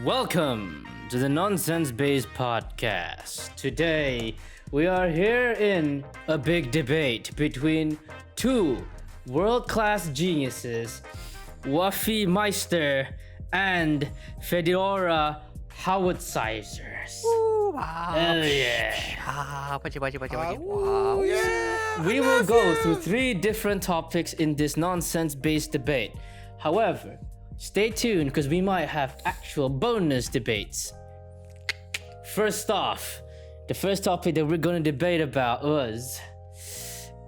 Welcome to the Nonsense Based Podcast. Today, we are here in a big debate between two world class geniuses, Wafi Meister and Fedora Howitzeisers. Wow. Oh, yeah. Wow. Yeah. We will go through three different topics in this nonsense based debate. However, stay tuned because we might have actual bonus debates. First off, the first topic that we're going to debate about was: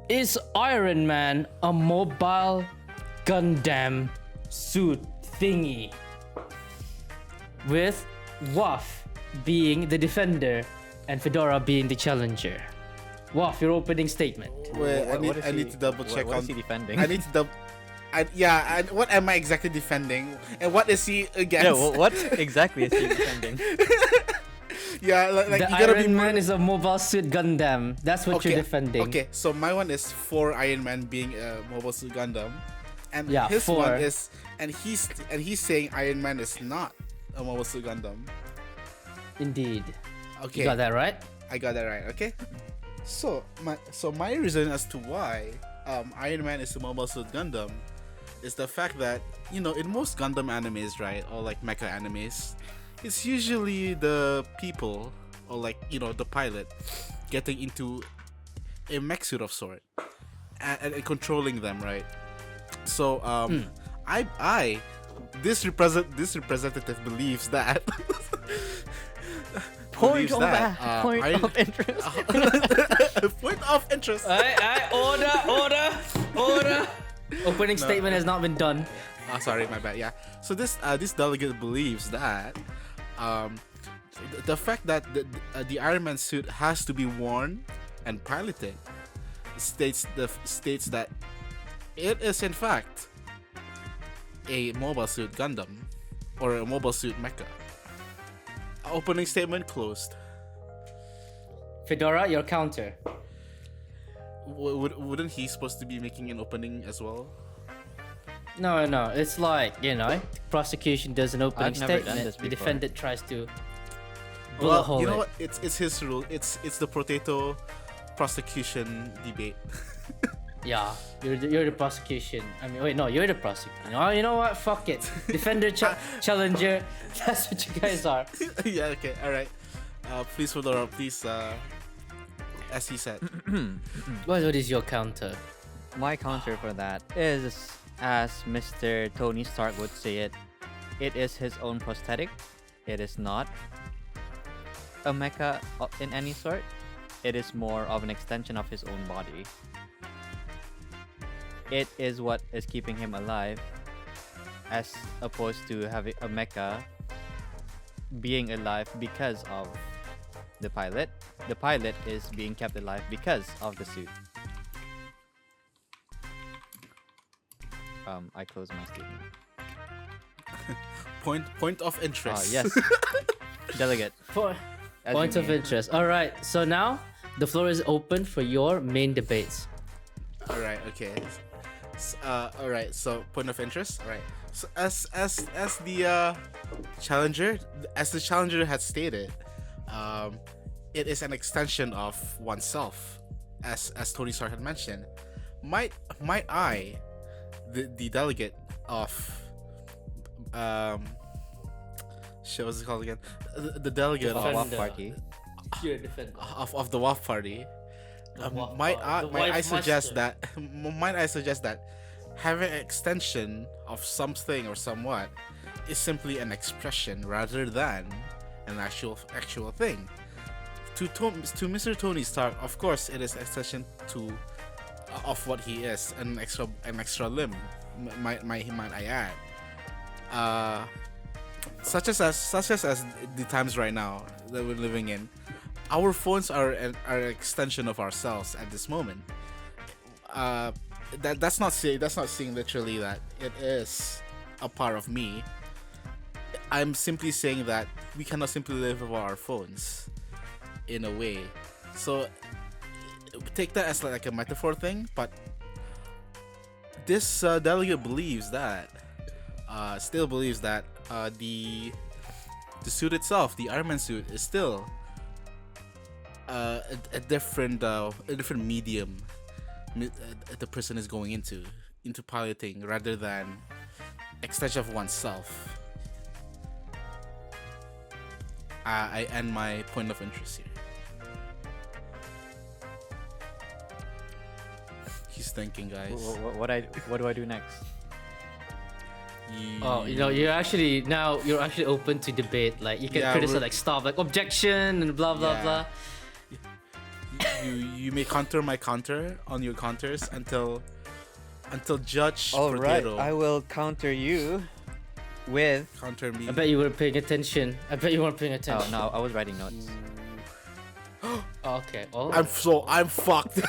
is Iron Man a mobile Gundam suit thingy? With Waff being the defender and Fedora being the challenger. Waff, your opening statement. Wait, I need to double check what on. is he defending? I need to double. And what am I exactly defending? And what is he against? Yeah, what exactly is he defending? Yeah, like The you gotta be Iron more. Man is a mobile suit Gundam. That's what you're defending. Okay, so my one is for Iron Man being a Mobile Suit Gundam, and Yeah, his for- one is, and he's saying Iron Man is not a Mobile Suit Gundam. Indeed. Okay, You got that right? I got that right. Okay, so my reason as to why Iron Man is a Mobile Suit Gundam is the fact that, you know, in most Gundam animes, right, or like mecha animes, it's usually the people, or like, you know, the pilot getting into a mech suit of sort and controlling them, right? So I this representative believes that Point of Iron- interest. point of interest. Order. Opening statement has not been done. Sorry, my bad. Yeah. So this delegate believes that the fact that the Iron Man suit has to be worn and piloted states that it is in fact a Mobile Suit Gundam or a Mobile Suit Mecha. Opening statement closed. Fedora, your counter. Wouldn't he supposed to be making an opening as well? No. It's like, you know, prosecution does an opening I've never done statement. this The before. defendant tries to bullet hole you know it. what? It's his rule. It's the Protato prosecution debate. Yeah, you're the prosecution. I mean, wait, no, you're the prosecution. Oh, you know what? Fuck it. Defender, challenger. That's what you guys are. Yeah. Okay. All right. Please, Fedora. Please. As he said. What is your counter? My counter for that is, as Mr. Tony Stark would say it is his own prosthetic. It is not a mecha in any sort. It is more of an extension of his own body. It is what is keeping him alive, as opposed to having a mecha being alive because of the pilot. The pilot is being kept alive because of the suit. I close my statement. Point of interest. Yes. Delegate. As Point you of may. interest. All right. So now the floor is open for your main debates. All right. Okay. All right. So point of interest. All right. So as the challenger had stated, it is an extension of oneself, as Tony Stark had mentioned. Might I, the delegate of shit, what's it called again? The delegate Of of what party? You're a defender. the WAF party. Might I suggest that having an extension of something or somewhat is simply an expression rather than an actual thing. To Mr. Tony Stark, of course, it is extension of what he is, an extra limb. Might I add? Such as the times right now that we're living in, our phones are an extension of ourselves at this moment. That's not saying literally that it is a part of me. I'm simply saying that we cannot simply live without our phones, in a way. So take that as like a metaphor thing, but this delegate believes that still believes that the the suit itself, the Iron Man suit, is still a different medium the person is going into piloting rather than extension of oneself. I end my point of interest here. He's thinking, guys. What do I do next? Oh, you're actually open to debate. Like you can criticize like stuff like objection and blah blah blah. You may counter my counter on your counters until Judge All right, Potato I will counter you with. counter me. I bet you were paying attention. Oh no, I was writing notes. Okay. Oh. I'm fucked.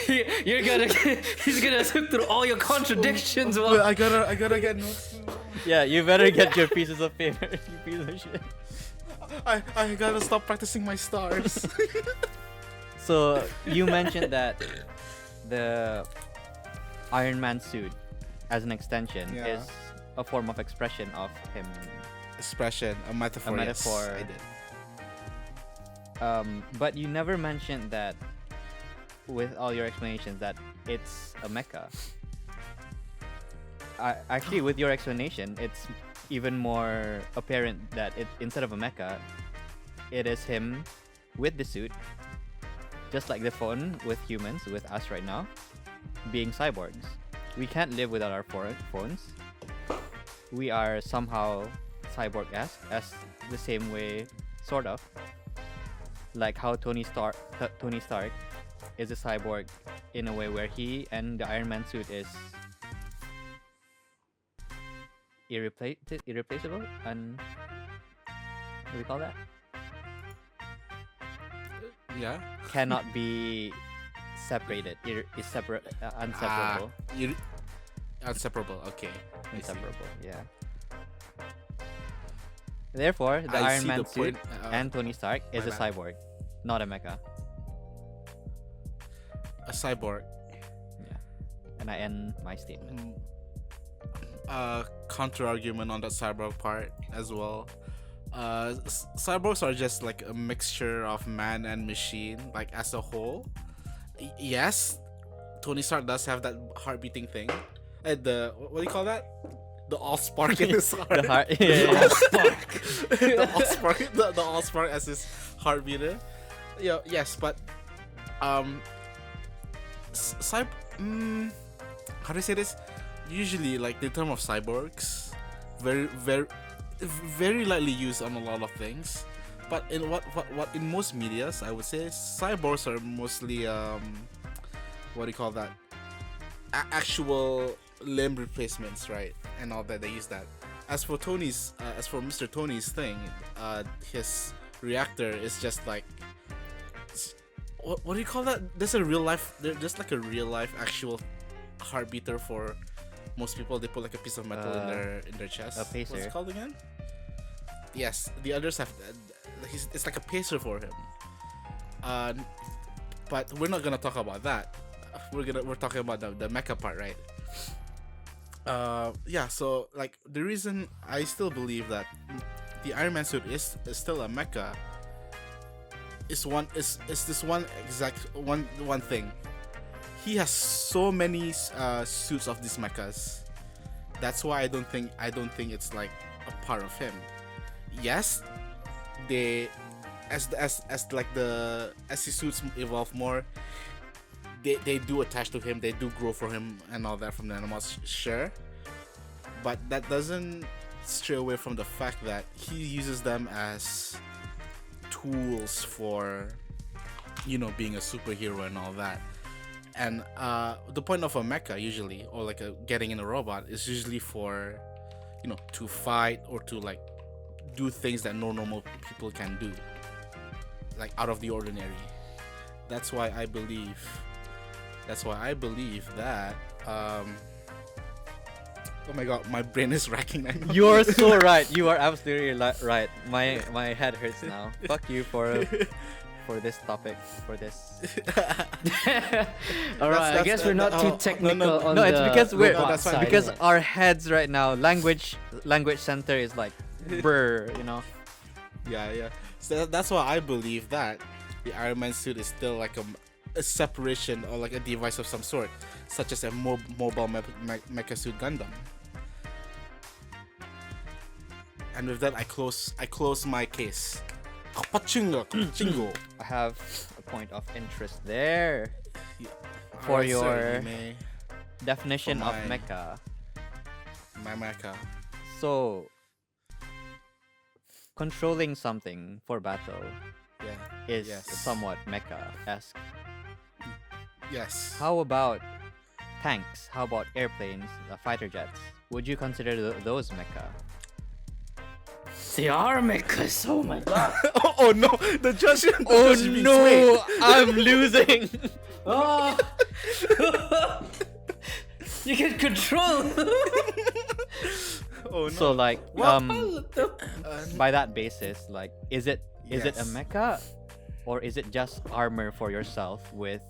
He's gonna look through all your contradictions. Well, I gotta get notes. Yeah, you better get your pieces of paper. You piece of shit. I gotta stop practicing my stars. So you mentioned that the Iron Man suit, as an extension, is a form of expression of him. Expression, a metaphor. A metaphor. Yes, I did. But you never mentioned that, with all your explanations, that it's a mecha. Actually, with your explanation, it's even more apparent that instead of a mecha, it is him with the suit, just like the phone with humans, with us right now, being cyborgs. We can't live without our phones. We are somehow cyborg-esque, as the same way, sort of, like how Tony Stark is a cyborg in a way where he and the Iron Man suit is irreplaceable, and what do we call that? Yeah. Cannot be separated. Unseparable. Inseparable. Okay. Inseparable. Yeah. Therefore, the I Iron see Man the suit point. and Tony Stark is a my bad. cyborg, not a mecha. A cyborg. Yeah. And I end my statement. Counter argument on that cyborg part as well. Cyborgs are just like a mixture of man and machine, like as a whole. Yes, Tony Stark does have that heart beating thing. The what do you call that? The all spark in his heart. The heart. The all spark. The all spark as his heart beater. Yeah. Yes, but how do I say this? Usually, like the term of cyborgs, very lightly used on a lot of things. But in what in most medias, I would say cyborgs are mostly what do you call that? Actual limb replacements, right? And all that, they use that. As for Mr. Tony's thing, his reactor is just like what do you call that? There's just like a real life actual heart beater for most people. They put like a piece of metal in their chest. A pacer. What's it called again? Yes, the others have. It's like a pacer for him. But we're not gonna talk about that. We're talking about the mecha part, right? Yeah. So like the reason I still believe that the Iron Man suit is still a mecha is this one thing. He has so many suits of these mechas. That's why I don't think it's like a part of him. Yes, they as his suits evolve more, they do attach to him, they do grow for him and all that from the animals, sure. But that doesn't stray away from the fact that he uses them as tools for, being a superhero and all that. And the point of a mecha usually, or like getting in a robot, is usually for, to fight or to like do things that no normal people can do, like out of the ordinary. That's why I believe that. Oh my god, my brain is racking right now. You're so right. You are absolutely right. My head hurts now. Fuck you for this topic, for this. All right, I guess we're not too technical on no, it's the because we're robot side. because our heads right now, language center is like brr, Yeah. So that's why I believe that the Iron Man suit is still like a separation or like a device of some sort, such as a mobile mecha suit Gundam. And with that, I close my case. Kapachingo. I have a point of interest there for Alright, your sir, you may- definition for of my- mecha. my mecha. So, controlling something for battle Yeah. is Yes. somewhat mecha-esque. Yes. How about tanks? How about airplanes, fighter jets? Would you consider those mecha? They are mechas. Oh my god. Oh no! The judge. I'm losing. Oh. You can control. Oh no! So like, Well, by that basis, like, is it a Yes. mecha, or is it just armor for yourself with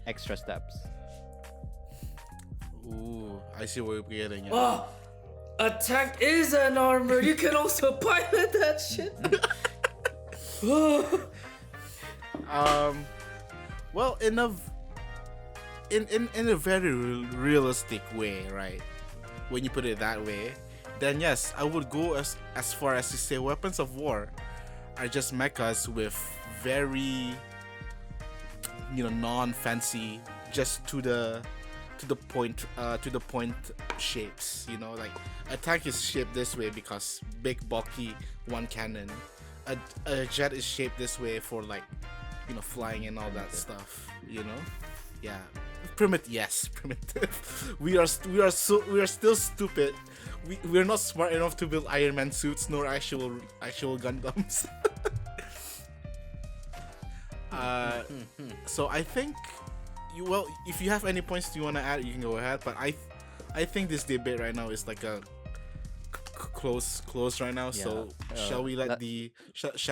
extra steps? Ooh, I see what you're getting at. Oh, a tank is an armor. You can also pilot that shit. Oh. Well, in a very realistic way, right? When you put it that way, then yes, I would go as far as to say weapons of war are just mechas with very, non-fancy, just to the point shapes. Like a tank is shaped this way because big, bulky, one cannon. A jet is shaped this way for like, flying and all that stuff. Yeah. Primitive. We are still stupid. We're not smart enough to build Iron Man suits nor actual Gundams. So I think if you have any points you want to add, you can go ahead. But I think this debate right now is like a close right now. Yeah. So shall we let the judge?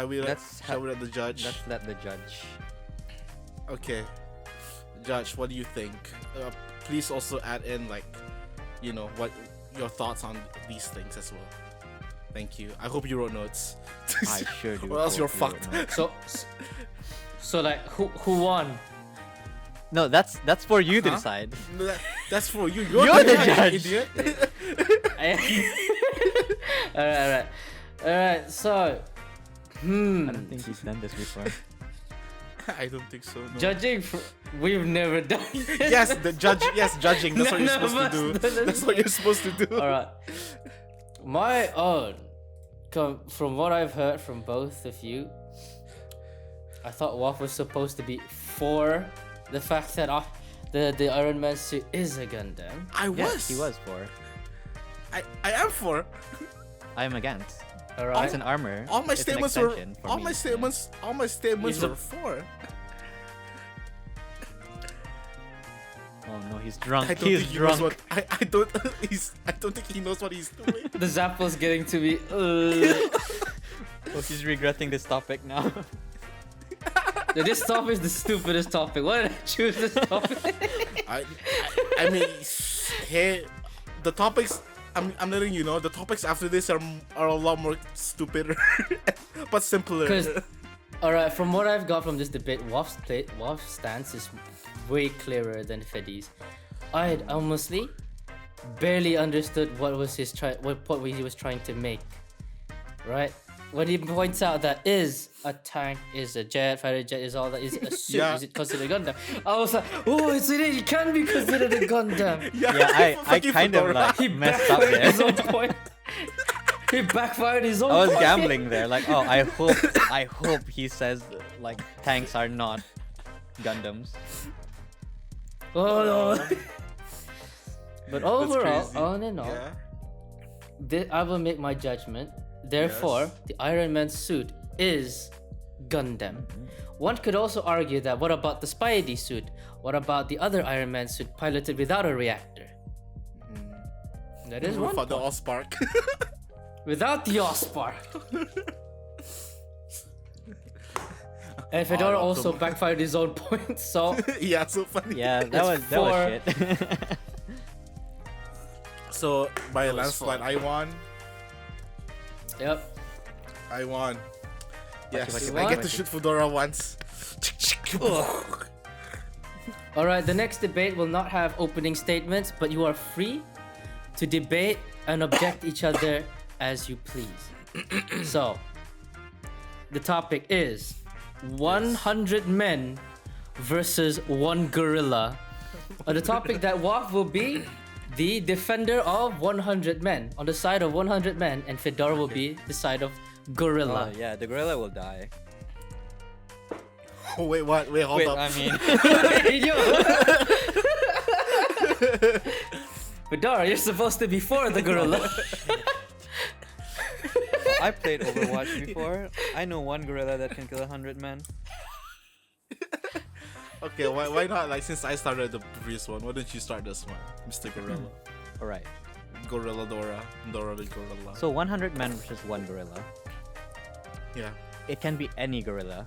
Let's let the judge. Okay, Judge, what do you think? Please also add in what your thoughts on these things as well. Thank you. I hope you wrote notes. I sure do. Or else you're hope you fucked. know. So like who won? No, that's for you to Huh? decide. That's for you. You're the judge. Idiot. Alright. So, I don't think he's done this before. I don't think so. No. judging, we've never done this. Yes, judging. That's what you're None of supposed to do. us done That's what you're supposed to do. Alright. My own, from what I've heard from both of you, I thought Waff was supposed to be for the fact that the Iron Man suit is a Gundam. I was. Yes, he was for. I am for. I am against. Alright. It's an armor. All my It's an statements were. extension for All me. my statements. All my statements He's a- were for. Oh no, he's drunk. I don't He's think he knows drunk. what. I don't. I don't think he knows what he's doing. The Zapple's getting to me. Oh, he's regretting this topic now. This topic is the stupidest topic. Why did I choose this topic? I mean, hey, the topics. I'm letting you know. The topics after this are a lot more stupider, but simpler. Because, alright, from what I've got from this debate, Waff's stance is way clearer than Fedi's. I had honestly barely understood what he was trying to make. Right? When he points out that is a tank, is a jet, fighter jet, is all that, is it a suit, Yeah. is it considered a Gundam? I was like, oh, it can be considered a Gundam. Yeah, I fucking kind of Fedora. like messed up Backfired his there. own point. He backfired his own I was point. gambling there. Like, oh, I hope he says like tanks are not Gundams. Oh no. But overall, crazy. all in all, Yeah. I will make my judgment. Therefore, Yes. the Iron Man suit is Gundam. One could also argue that what about the Spidey suit? What about the other Iron Man suit piloted without a reactor? That is one Without the point. Allspark. Without the Allspark. And Fedora All of also them. backfired his own point, so Yeah, so funny. Yeah, that was four. shit. So by a was landslide, fun. I won. yep. I won. Yes, Pachi, I get pachi. to shoot Fedora once. All right, the next debate will not have opening statements, but you are free to debate and object each other as you please. So, the topic is 100 men versus one gorilla. The topic that Waf will be the defender of 100 men on the side of 100 men, and Fedora will be the side of gorilla. Oh, yeah, the gorilla will die. Oh, wait, what? Wait, hold Wait, up. I mean, Fedora, you're supposed to be for the gorilla. I played Overwatch before. I know one gorilla that can kill 100 men. Okay, why not? Like, since I started the previous one, why don't you start this one, Mr. Gorilla? All right. Gorilla Dora the gorilla. So 100 men versus one gorilla. yeah, It can be any gorilla.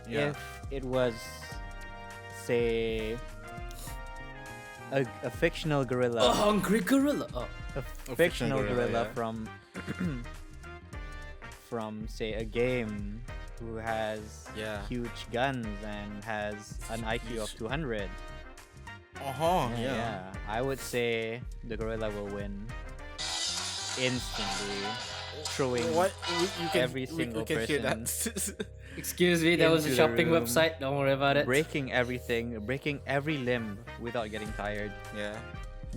yeah. If it was, say, a fictional gorilla, A hungry gorilla. Oh. a fictional fictional gorilla, gorilla yeah. from say a game who has Yeah. huge guns and has an IQ of 200. Yeah. I would say the gorilla will win instantly, throwing What? You can, every single we can hear person. that. Excuse me, that was a Into the shopping room. website. Don't worry about it. breaking everything, breaking every limb without getting tired. yeah.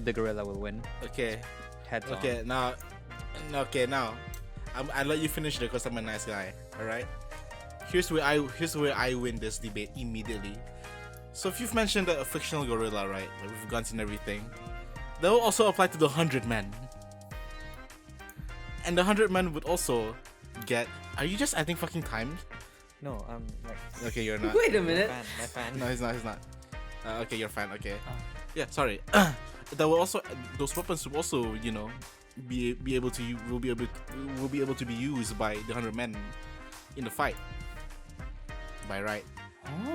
The gorilla will win. Okay. Heads on. Okay. Now. I'll let you finish it because I'm a nice guy. All right. Here's where I win this debate immediately. So if you've mentioned a fictional gorilla, right? Like with guns and everything, that will also apply to the 100 men. And the 100 men would also get. Are you just adding fucking time? No, I'm like Okay, you're not. Wait a minute. my fan. No, he's not. He's not. Okay, you're fine. Okay. Oh. Yeah, sorry. That will also, those weapons will also, be able to will be able to be used by the 100 men in the fight. By right.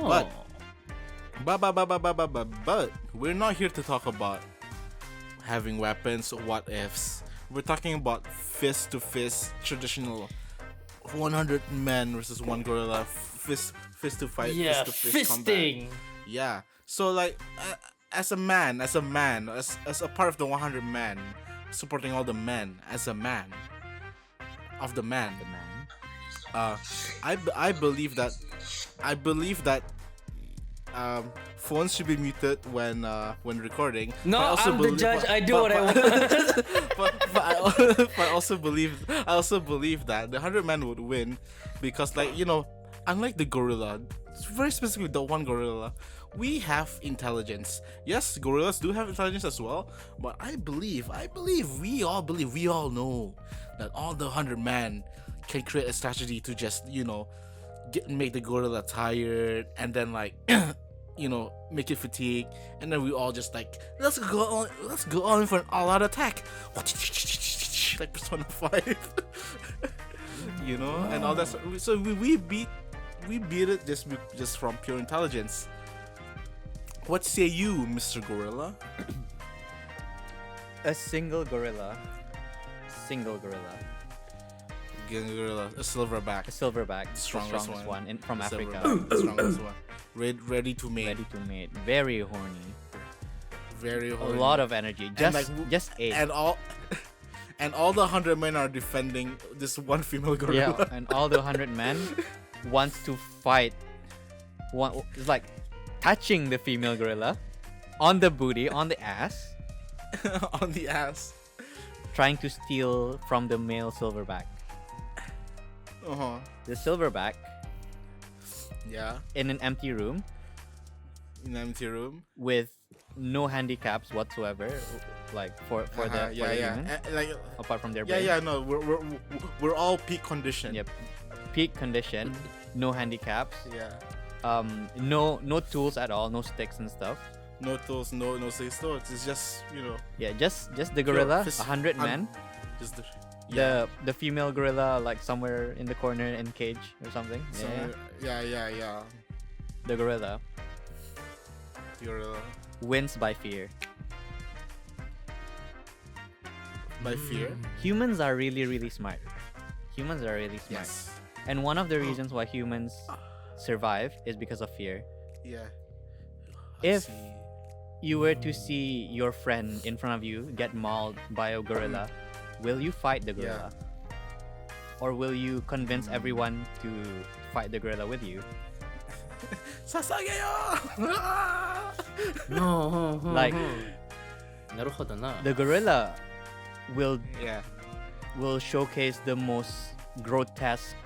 Oh. But we're not here to talk about having weapons or what ifs. We're talking about fist to fist traditional 100 men versus one gorilla fist to fight, Yeah, fist to fist combat. fisting. Yeah. So like as a part of the 100 men, supporting all the men as a man of the man. The man. I believe that phones should be muted when recording. No, But I also I'm the judge. I do what I want. but I also believe that the 100 men would win because, like, unlike the gorilla, very specifically the one gorilla, we have intelligence. Yes, gorillas do have intelligence as well, but I believe we all know that all the 100 men can create a strategy to just make the gorilla tired, and then like make it fatigue, and then we all just like let's go on for an all-out attack, like Persona 5. And all that. So we beat it just from pure intelligence. What say you, Mr. Gorilla? A single gorilla. Gorilla, a silverback, A silverback. The strongest one from Silverback, Africa. the strongest one. Ready to mate. Ready to mate. Very horny. Very A horny. lot of energy. Just eight. and all the 100 men are defending this one female gorilla. Yeah, and all the 100 men wants to fight. It's like touching the female gorilla on the booty, on the ass, On the ass. trying to steal from the male silverback. The silverback Yeah. in an empty room In an empty room. with no handicaps whatsoever, like for the human, Like apart from their yeah, brain. yeah. No, we're all peak condition. Yep. Peak condition, no handicaps, Yeah. no tools at all, no sticks and stuff. No tools, no six tools. It's just Yeah, just the gorilla, fist- 100 men. just the The female gorilla like somewhere in the corner in cage or something. yeah. The gorilla Gorilla. wins by fear. By fear. Humans are really smart. Humans are really smart. Yes. And one of the reasons why humans survive is because of fear. Yeah. If See. you were to see your friend in front of you get mauled by a gorilla, will you fight the gorilla? Or will you convince everyone to fight the gorilla with you? Sasageyo! No. Like, なるほどな。 the gorilla will Yeah. showcase the most grotesque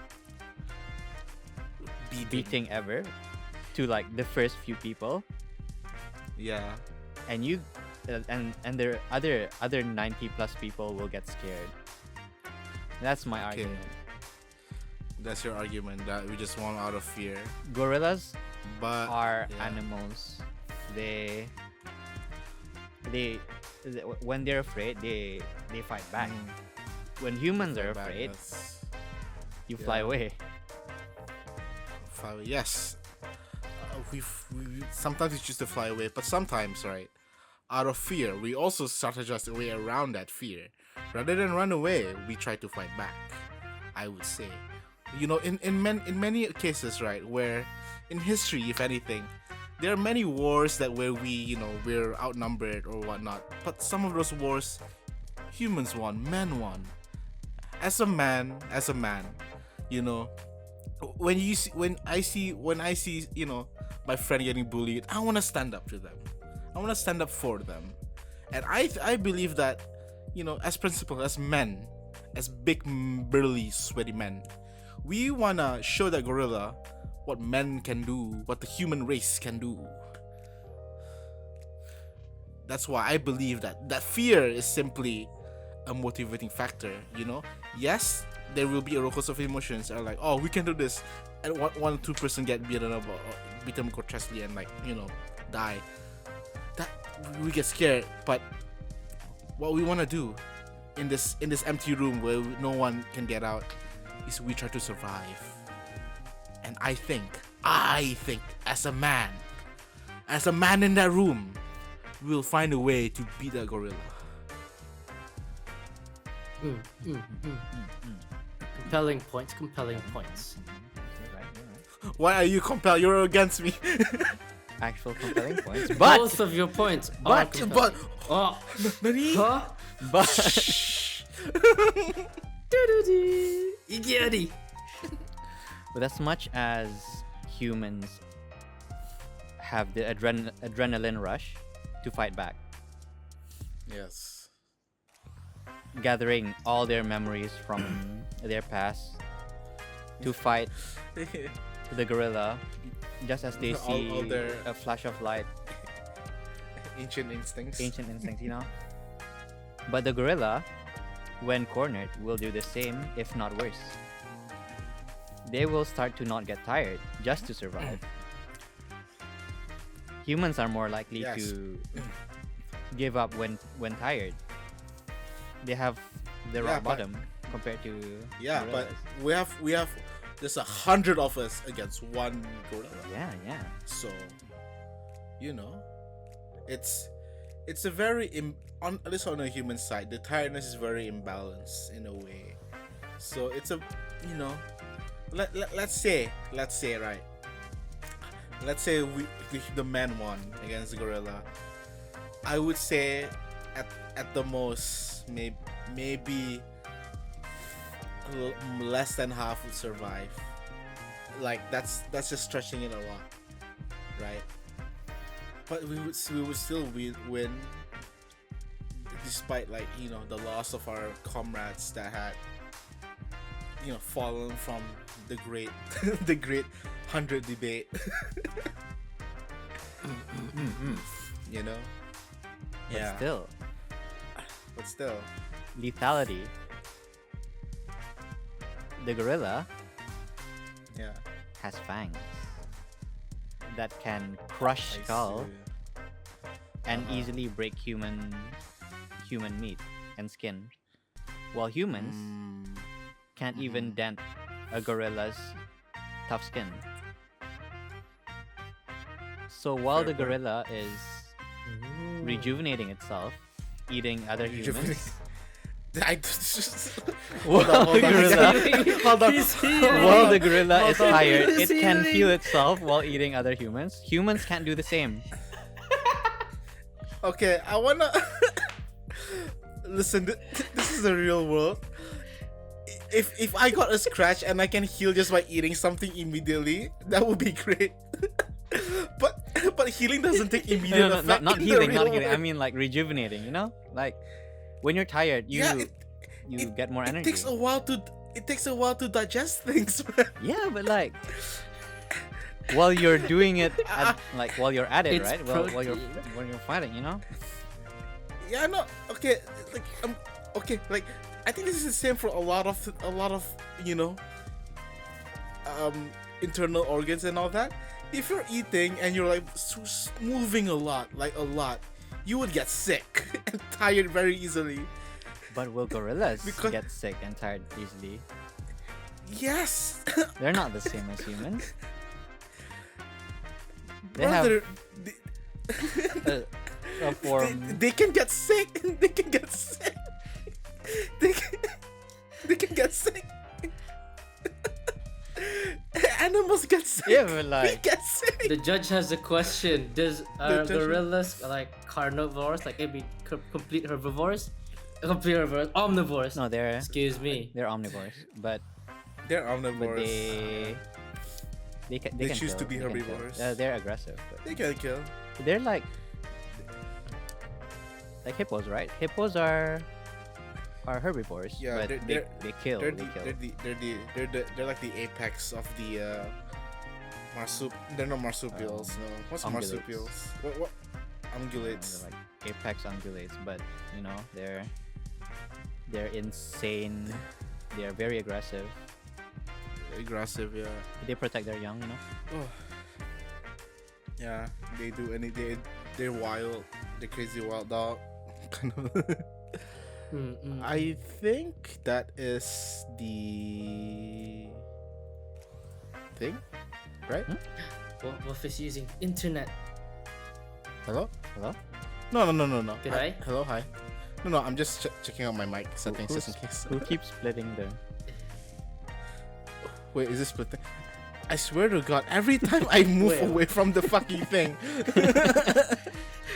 Beating. beating ever to like the first few people, Yeah. and you and there other 90 plus people will get scared. That's my Okay. argument. That's your argument that we just want out of fear. Gorillas But are yeah. animals. They when they're afraid, they fight back. When humans are Back, afraid, that's- you fly yeah. away. fly away. Yes. We sometimes we choose to fly away, but sometimes, right, out of fear, we also strategize a way around that fear. Rather than run away, we try to fight back. I would say, you know, in many cases, right, where in history, if anything, there are many wars that where we're outnumbered or whatnot. But some of those wars, humans won, men won. As a man, you know, when I see my friend getting bullied, I want to stand up to them. I want to stand up for them. And I believe that, you know, as principal, as men, as big burly sweaty men, we want to show that gorilla what men can do, what the human race can do. That's why I believe that fear is simply a motivating factor, you know. Yes, there will be a roller coaster of emotions are like, oh, we can do this, and one or two person get beaten up or beaten grotesquely and, like, you know, die. That we get scared, but what we want to do in this empty room where no one can get out is we try to survive. And I think as a man in that room, we'll find a way to beat that gorilla. Compelling points. You're right. Why are you compelled? You're against me. Actual compelling points, but Both of your points are compelling. but Oh. Nani? Huh? but Iggy. But as much as humans have the adrenaline rush to fight back, Yes. gathering all their memories from their past to fight the gorilla, just as they All see their- a flash of light, Ancient instincts. ancient instinct, you know. But the gorilla, when cornered, will do the same, if not worse. They will start to not get tired just to survive. Humans are more likely Yes. to give up when tired. They have the Yeah, rock but- bottom compared to Yeah, but gorillas. we have there's 100 of us against one gorilla. yeah. So, you know, it's a very on at least on the human side, the tiredness is very imbalanced in a way. So it's a, you know, let's say right. Let's say the man won against the gorilla. I would say at the most maybe less than half would survive. Like that's just stretching it a lot, right? But we would still win, despite, like, you know, the loss of our comrades that had, you know, fallen from the great the great 100 debate. You know. But still, But still. lethality. The gorilla Yeah. has fangs that can crush I skull see. and Uh-huh. easily break human meat and skin, while humans can't even dent a gorilla's tough skin. So while Fair the point. gorilla is rejuvenating itself, eating other humans, While hold the on. gorilla, Hold on. He's healing. while the gorilla is Hold on. tired, it He's can healing. heal itself while eating other humans. Humans can't do the same. Okay, I wanna listen. This is the real world. If I got a scratch and I can heal just by eating something immediately, that would be great. but healing doesn't take immediate No, effect. not in the healing, not real healing. I world. mean like rejuvenating. You know, like when you're tired, you Yeah, you get more it energy. takes a while to digest things, man. Yeah, but like while you're doing it, while you're at it, It's right? While you're fighting, you know. Yeah, no, okay, like okay, like I think this is the same for a lot of you know, internal organs and all that. If you're eating and you're like moving a lot, you would get sick and tired very easily. But will gorillas Because- get sick and tired easily? Yes, They're not the same as humans. They brother, have a form. they can get sick. They can get sick. They can get sick. Animals get sick. Yeah, but We like get sick. The judge has a question. Does The judge- gorillas like carnivores, like maybe complete herbivores? Complete herbivores, omnivores. no, they're Excuse me. omnivores, but They're omnivores. they can choose to kill, be they can kill. herbivores. They're aggressive, but They can kill. they're like hippos, right? Hippos are herbivores, Yeah, but they're- they kill. They're They kill. they're like the apex of the They're not marsupials. No, what's ungulates. marsupials? What? Ungulates. They're like apex ungulates, but you know they're insane. They're very aggressive. Aggressive, yeah. They protect their young, you know. Oh. Yeah, they do. They're wild. They're crazy wild dog. Kind of. I think that is the thing, right? Wolf is using internet. Hello? Hello? No. Did Hi. I? Hello, hi. No, I'm just checking out my mic settings just in case. Who keeps splitting the? Wait, is this splitting? I swear to God, every time I move Wait. away from the fucking thing.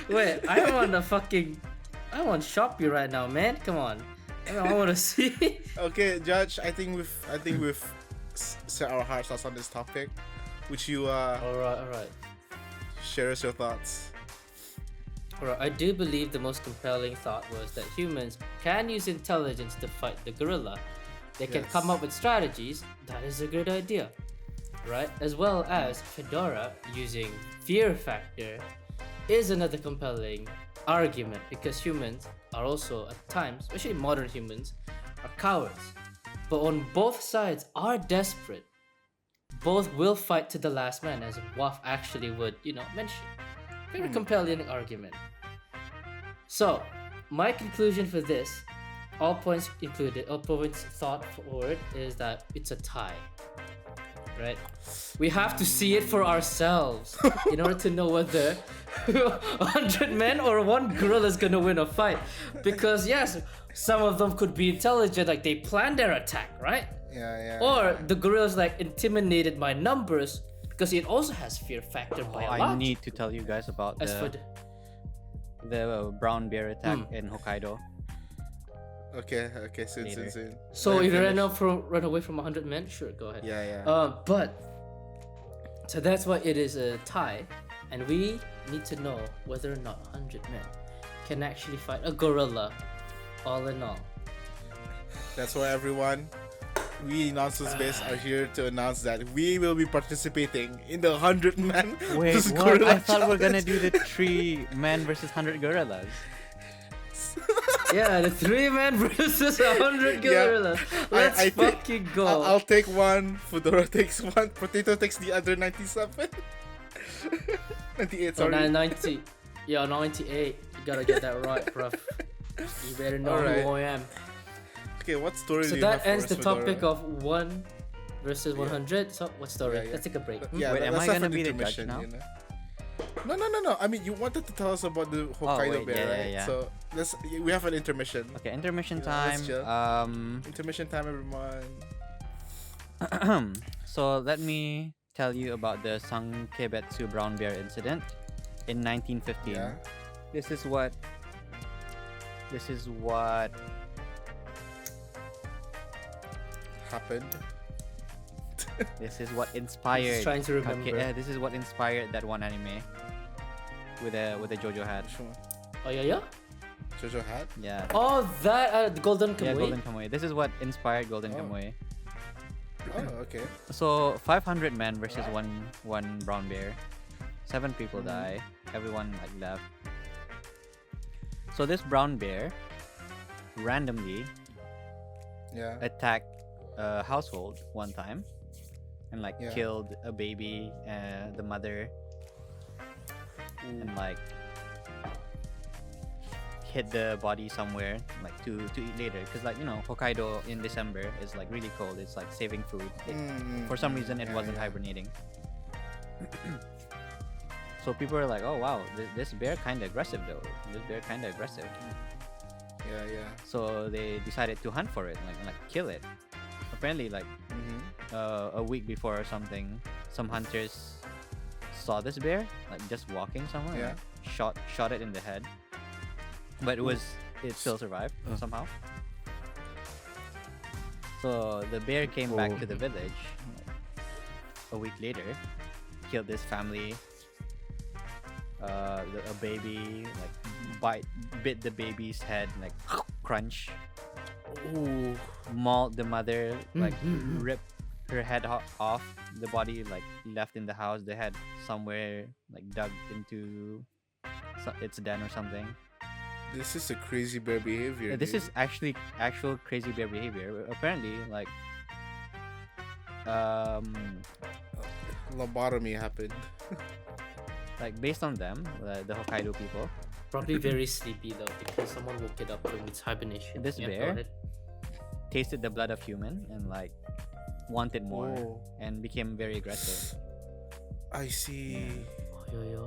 Wait, I'm on the fucking. I'm on Shopee right now, man. Come on. I want to see. Okay, Judge, I think we've set our hearts out on this topic. Would you Alright. share us your thoughts? Alright, I do believe the most compelling thought was that humans can use intelligence to fight the gorilla. They can Yes. come up with strategies. That is a good idea. Right? As well as Fedora using fear factor is another compelling argument because humans are also at times, especially modern humans, are cowards. But on both sides are desperate. Both will fight to the last man, as Waf actually would, mention. Very compelling argument. So, my conclusion for this, all points included, all points thought forward, is that it's a tie. Right? We have to see it for ourselves in order to know whether 100 men or one gorilla is gonna win a fight. Because yes, some of them could be intelligent, like they plan their attack, right? Yeah. Or the gorilla's like intimidated by numbers because it also has fear factor by a lot. I need to tell you guys about As for the brown bear attack in Hokkaido. Okay, soon. so Let if me you finish. run away from 100 men, sure, go ahead. Yeah. But so that's why it is a tie, and we need to know whether or not 100 men can actually fight a gorilla. All in all, That's why everyone, we Nonsense Base are here to announce that we will be participating in the 100 man Wait, versus what? gorilla I thought we're gonna challenge. do the 3 men versus 100 gorillas. yeah, the 3 men versus 100 Yeah. gorillas. Let's I think- fucking go. I'll take one, Fedora takes one, Potato takes the other 97. 98, So sorry. 90, yeah, 98. You gotta get that right, bruv. You better know Alright. who I am. Okay, what story So do you have that for ends us, the Fedora? topic of 1 versus 100. So what story? Yeah. Let's take a break. Yeah, Wait, am let's I have gonna an be the judge intermission, now? you know? No. I mean, you wanted to tell us about the Hokkaido wait, bear, yeah, right? yeah. So we have an intermission. Okay, intermission Yeah, let's time. chill. Intermission time, everyone. So let me tell you about the Sankebetsu brown bear incident in 1915. Yeah. This is what Happened. this is what inspired trying to remember. this is what inspired that one anime with a JoJo hat. Which one? Oh yeah. Jojo hat? Yeah. Oh, that the Golden Yeah, Kamuy. Golden Kamuy. This is what inspired Golden Oh. Kamuy. Oh, okay. So 500 men versus one brown bear. 7 people die. Everyone like left. So this brown bear randomly Yeah. attacked a household one time and like Yeah. killed a baby, the mother, and like hid the body somewhere like to eat later, because like, you know, Hokkaido in December is like really cold. It's like saving food. For some reason it wasn't hibernating. So people are like, oh wow, this bear kind of aggressive though. This bear kind of aggressive. Yeah. So they decided to hunt for it, like kill it. Apparently, like a week before or something, some hunters saw this bear like just walking somewhere. Yeah. Like, shot it in the head, but it still survived somehow. So the bear came back to the village a week later, killed this family. A baby like bit the baby's head, like crunch. Ooh. Mauled the mother, like ripped her head off. The body like left in the house. The head somewhere like dug into its den or something. This is a crazy bear behavior. This dude. is actual crazy bear behavior. Apparently, like lobotomy happened. like based on them, the Hokkaido people, Probably very sleepy though, because someone woke it up during its hibernation. This Yeah, bear? go ahead. tasted the blood of human and like wanted more Oh. and became very aggressive. I see. Oh, yo.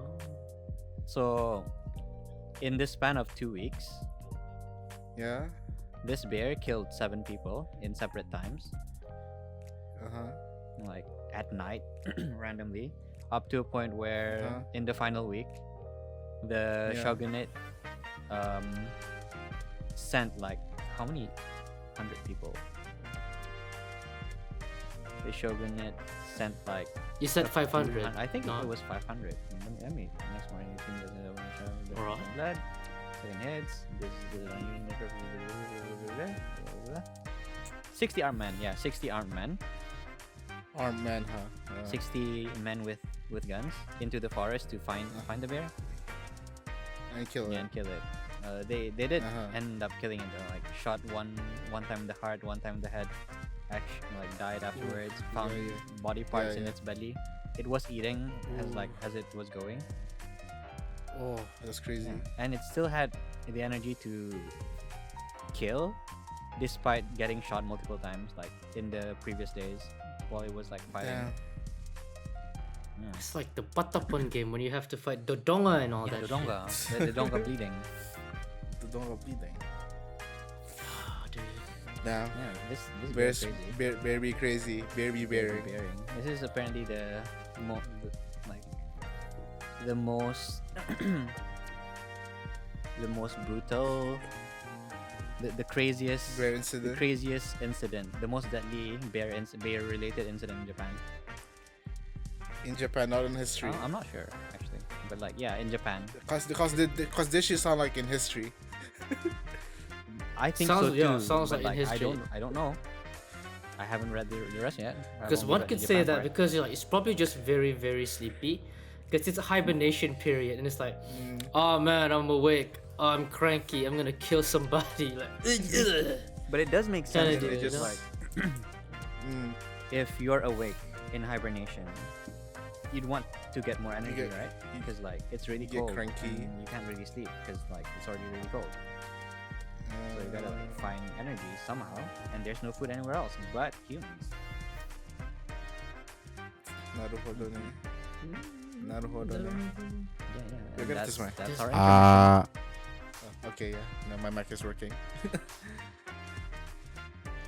So, in this span of 2 weeks, Yeah. this bear killed 7 people in separate times, like at night, randomly, up to a point where in the final week, the Yeah. shogunate sent like how many 100 people? The shogunate sent like You said 500. I think No. it was 500. Let me next morning you think doesn't have Alright. blood, 7 heads. This is the 60 armed men. Yeah, 60 armed men. Armed man, huh? 60 men with guns into the forest to find the bear And kill and it. kill it. They did Uh-huh. end up killing it though. Like shot one time in the heart, one time in the head. Actually, like died afterwards. Found yeah. body parts in yeah. its belly. It was eating as it was going. Oh, that's crazy. And it still had the energy to kill despite getting shot multiple times like in the previous days while it was like fighting. Damn. Yeah. It's like the Patapon game when you have to fight Dodonga and all Yeah, that. the donga. The donga bleeding. The dog bleeding. Shit. Oh, dude. Now, Yeah, this bears, is crazy. bear be crazy. Bear be bearing. Bearing. This is apparently the most the most brutal, the craziest Bear the incident. craziest incident, the most deadly bear related incident in Japan. In Japan, not in history. I'm not sure actually, but like yeah, in Japan, Because this should sound like in history. I think Sounds- so too. yeah, sounds but, like in I history. don't know. I haven't read the rest yet. I've Because only one read could the say Japan that part. because you're like, it's probably just very, very sleepy. Because it's a hibernation period and it's like, oh man, I'm awake. Oh, I'm cranky. I'm gonna kill somebody. Like, But it does make sense. Kinda It's do, just you know? like Mm. if you're awake in hibernation, you'd want to get more energy, get- right? Because like it's really you get cold cranky. and you can't really sleep because like it's already really cold. So you gotta like find energy somehow, and there's no food anywhere else but humans. Naruhodo ne. Naruhodo ne. You're good at this mic. That's our introduction. Okay, yeah. No, my mic is working.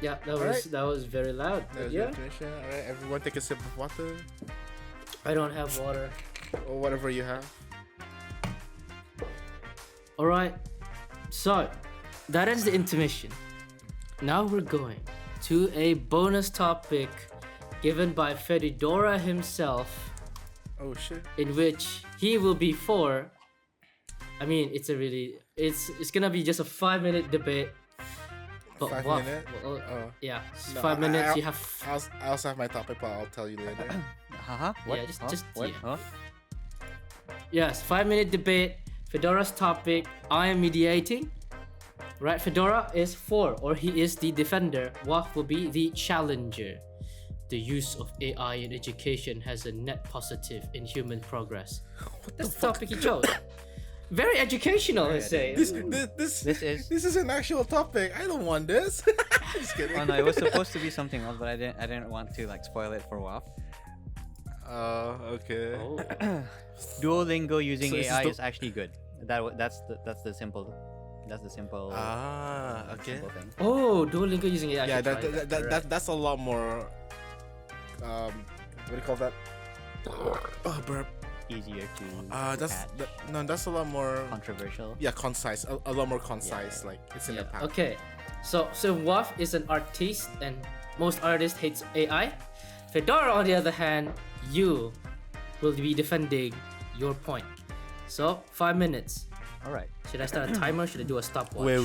Yeah, that was Alright. that was very loud. But There's yeah, your introduction. All right, everyone, take a sip of water I don't have water. or whatever you have. All right, so that is the intermission. Now we're going to a bonus topic given by Fedidora himself, Oh shit. in which he will be for. I mean, it's gonna be just a 5-minute debate. But 5 what? minute? Well, Oh. yeah, No, 5 minutes. You have. I also have my topic, but I'll tell you later. Haha. What? Yeah, just- Huh? just- What? yeah. Huh? Yes, 5-minute debate. Fedora's topic. I am mediating. Right, Fedora is for, or he is the defender. Waf will be the challenger. The use of AI in education has a net positive in human progress. That's the topic he chose. Very educational, I say. This This is. an actual topic. I don't want this. Just kidding. Oh no, it was supposed to be something else, but I didn't want to like spoil it for WAF. Okay. Oh. Duolingo using So is this AI the- is actually good. That's the simple. That's the simple. Okay. Simple thing. Oh, Duolingo using AI. I Yeah, should try that's a lot more. What do you call that? Oh, burp. Easier to. That's catch. that's a lot more. Controversial. Yeah, concise. A lot more concise. Yeah. Like it's in Yeah. the pack. Okay, so Waf is an artist, and most artists hates AI. Fedora, on the other hand, you will be defending your point. So 5 minutes. All right. Should I start a timer? Should I do a stopwatch? Wait.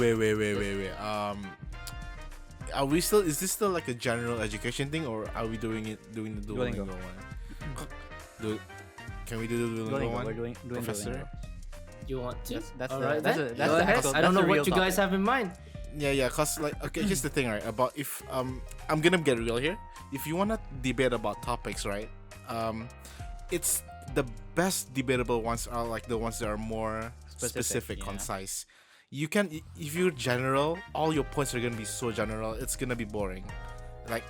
Are we still? Is this still like a general education thing, or are we doing the Duolingo Duolingo. one? Can we do the Duolingo Duolingo. one? We're doing Professor? Duolingo. You want to? That's All the- right that's then. a- that's Go the ahead. actual- I don't that's know the what real you guys topic. have in mind. Yeah, cause like okay, here's the thing, right? About if I'm gonna get real here. If you wanna debate about topics, right? It's the best debatable ones are like the ones that are more specific, yeah. concise. You can if you're general, all your points are gonna be so general. It's gonna be boring. Like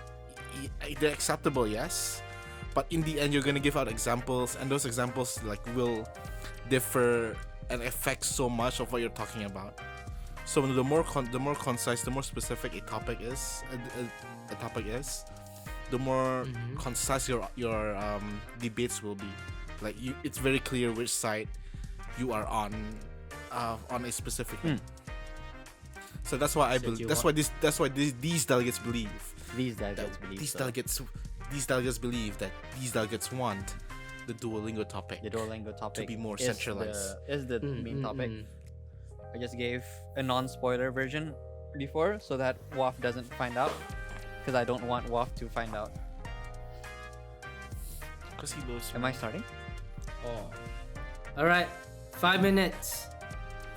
they're acceptable, yes, but in the end, you're gonna give out examples, and those examples like will differ and affect so much of what you're talking about. So the more concise, the more specific a topic is, the more concise your debates will be. Like it's very clear which side you are on a specific. So that's why I So do believe. you That's why these delegates believe. These That delegates believe these so. delegates believe that these delegates want the Duolingo topic. The Duolingo topic be more is centralized. Is the Mm, main mm, topic. mm. I just gave a non-spoiler version before so that WAF doesn't find out, because I don't want WAF to find out. Because he loves. Am I starting? Oh. All right, 5 minutes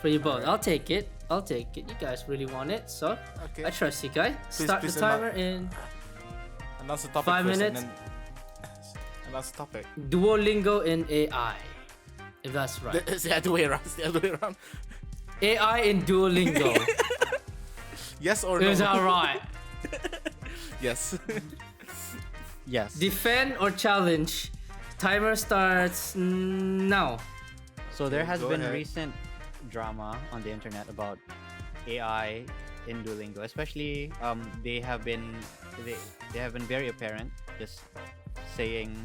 for you both. I'll take it. You guys really want it, so Okay. I trust you guys. Start please the timer in Announce the topic 5 first, minutes. and then announce the topic. Duolingo in AI. If that's right. It's the other way around. It's the other way around. AI in Duolingo. Yes or no? Is that right? Yes. Yes. Defend or challenge? Timer starts now. So there Okay, has go been ahead. recent drama on the internet about AI in Duolingo, especially they have been very apparent, just saying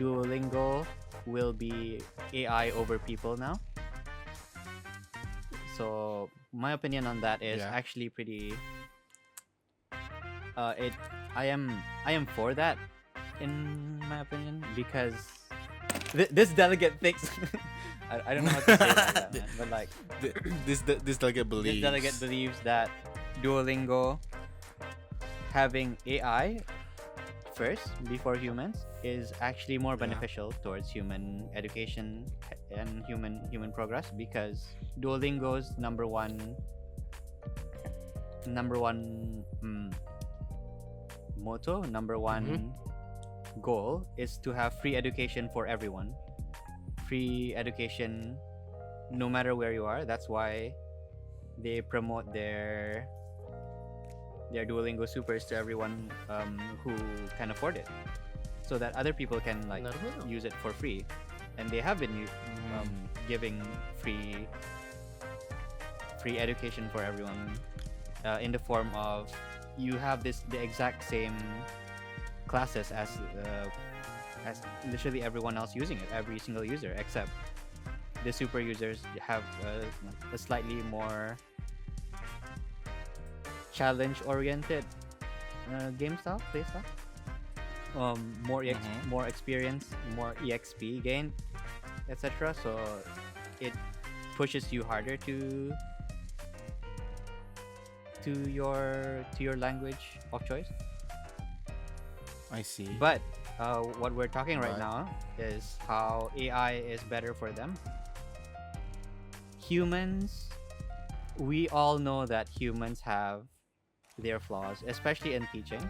Duolingo will be AI over people now. So my opinion on that is Yeah. actually pretty. I am for that, in my opinion, because this delegate thinks. I don't know how to say that, man, but like This delegate believes. this delegate believes that Duolingo having AI first before humans is actually more Yeah. beneficial towards human education and human progress, because Duolingo's number one motto, number one goal is to have free education for everyone. Free education no matter where you are. That's why they promote their Duolingo supers to everyone who can afford it, so that other people can like Naruhodo. use it for free. and they have been giving free education for everyone in the form of you have the exact same classes as literally everyone else using it, every single user, except the super users have a slightly more challenge oriented game style, play style. More experience, more exp gain, etc. So it pushes you harder to your language of choice. I see. But what we're talking right now is how AI is better for them. Humans, we all know that humans have their flaws, especially in teaching.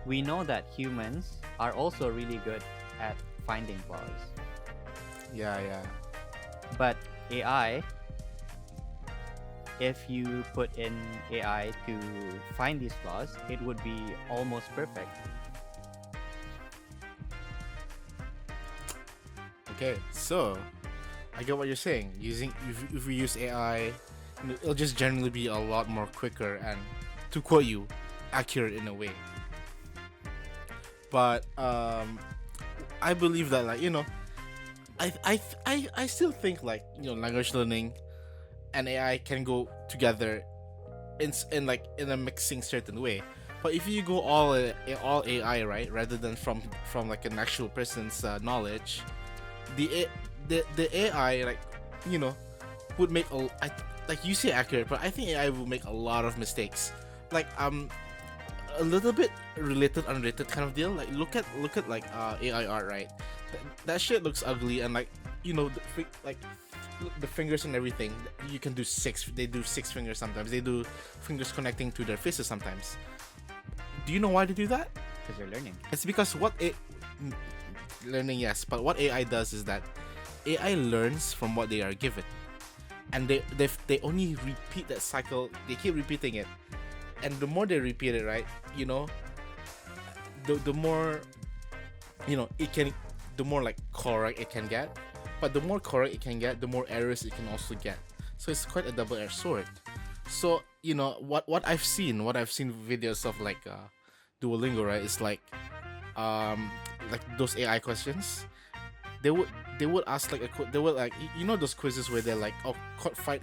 We know that humans are also really good at finding flaws. Yeah. But AI, if you put in AI to find these flaws, it would be almost perfect. Okay, so I get what you're saying. If we use AI, it'll just generally be a lot more quicker and, to quote you, accurate in a way. But I believe that, like, I still think, like, language learning and AI can go together in a mixing certain way. But if you go all AI, right, rather than from like an actual person's knowledge, the AI, like, would make like you say accurate, but I think AI will make a lot of mistakes. Like a little bit related unrelated kind of deal. Like look at like AI art, right? That shit looks ugly, and like the fingers and everything, you can do they do 6 fingers sometimes. They do fingers connecting to their faces sometimes. Do you know why they do that? Because they're learning. It's because learning, yes, but what AI does is that AI learns from what they are given, and they only repeat that cycle. They keep repeating it, and the more they repeat it, right, the more it can, the more like correct it can get. But the more correct it can get, the more errors it can also get. So it's quite a double-edged sword. So what I've seen videos of like Duolingo, right? It's like those AI questions. They would ask like they would like those quizzes where they're like, oh,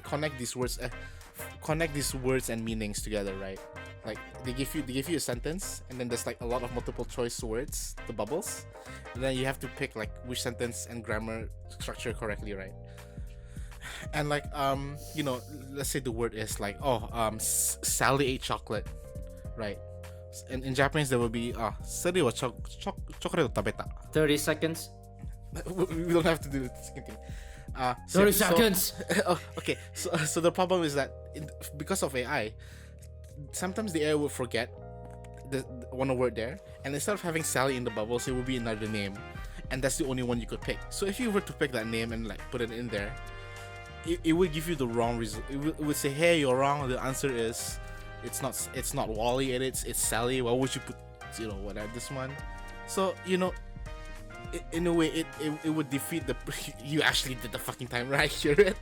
connect these words and meanings together, right? Like they give you a sentence, and then there's like a lot of multiple choice words, the bubbles, and then you have to pick like which sentence and grammar structure correctly, right? And like let's say the word is like, Sally ate chocolate, right? And in Japanese there will be Sally wa chocolate tabeta. 30 seconds. We don't have to do the second thing. 30 seconds. Okay. So the problem is that because of AI, sometimes the AI will forget the one word there, and instead of having Sally in the bubbles, it will be another name, and that's the only one you could pick. So if you were to pick that name and like put it in there, it would give you the wrong result. It would say, hey, you're wrong. The answer is it's not Wally, it's Sally. Why would you put whatever this one? So in a way it would defeat the you actually did the fucking time right here.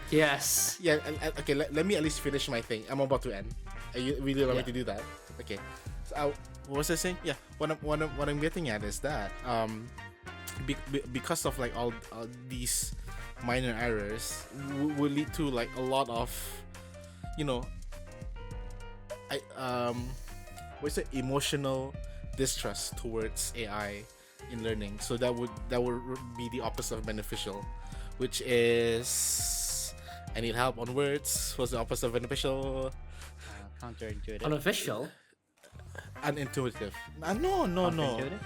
Yes. Yeah. Okay. Let me at least finish my thing. I'm about to end. Are you really allow me to do that? Okay. So what was I saying? Yeah. What I'm getting at is that because of like all these minor errors will lead to like a lot of what's it, emotional distrust towards AI in learning. So that would be the opposite of beneficial, which is I need help on words. What's the opposite of beneficial? Counterintuitive. Unofficial. Unintuitive. No. Counterintuitive?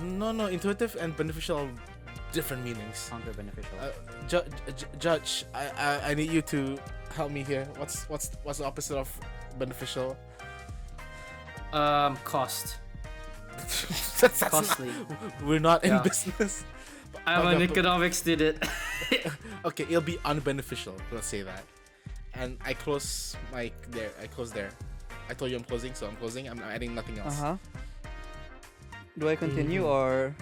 No. Intuitive and beneficial are different meanings. Counter-beneficial. Judge, I need you to help me here. What's the opposite of beneficial? Cost. that's Costly. We're not in business. I'm an economics student. Okay, it'll be unbeneficial. Let's say that. And I close there. I close there. I told you I'm closing, so I'm closing. I'm adding nothing else. Do I continue Mhm. or?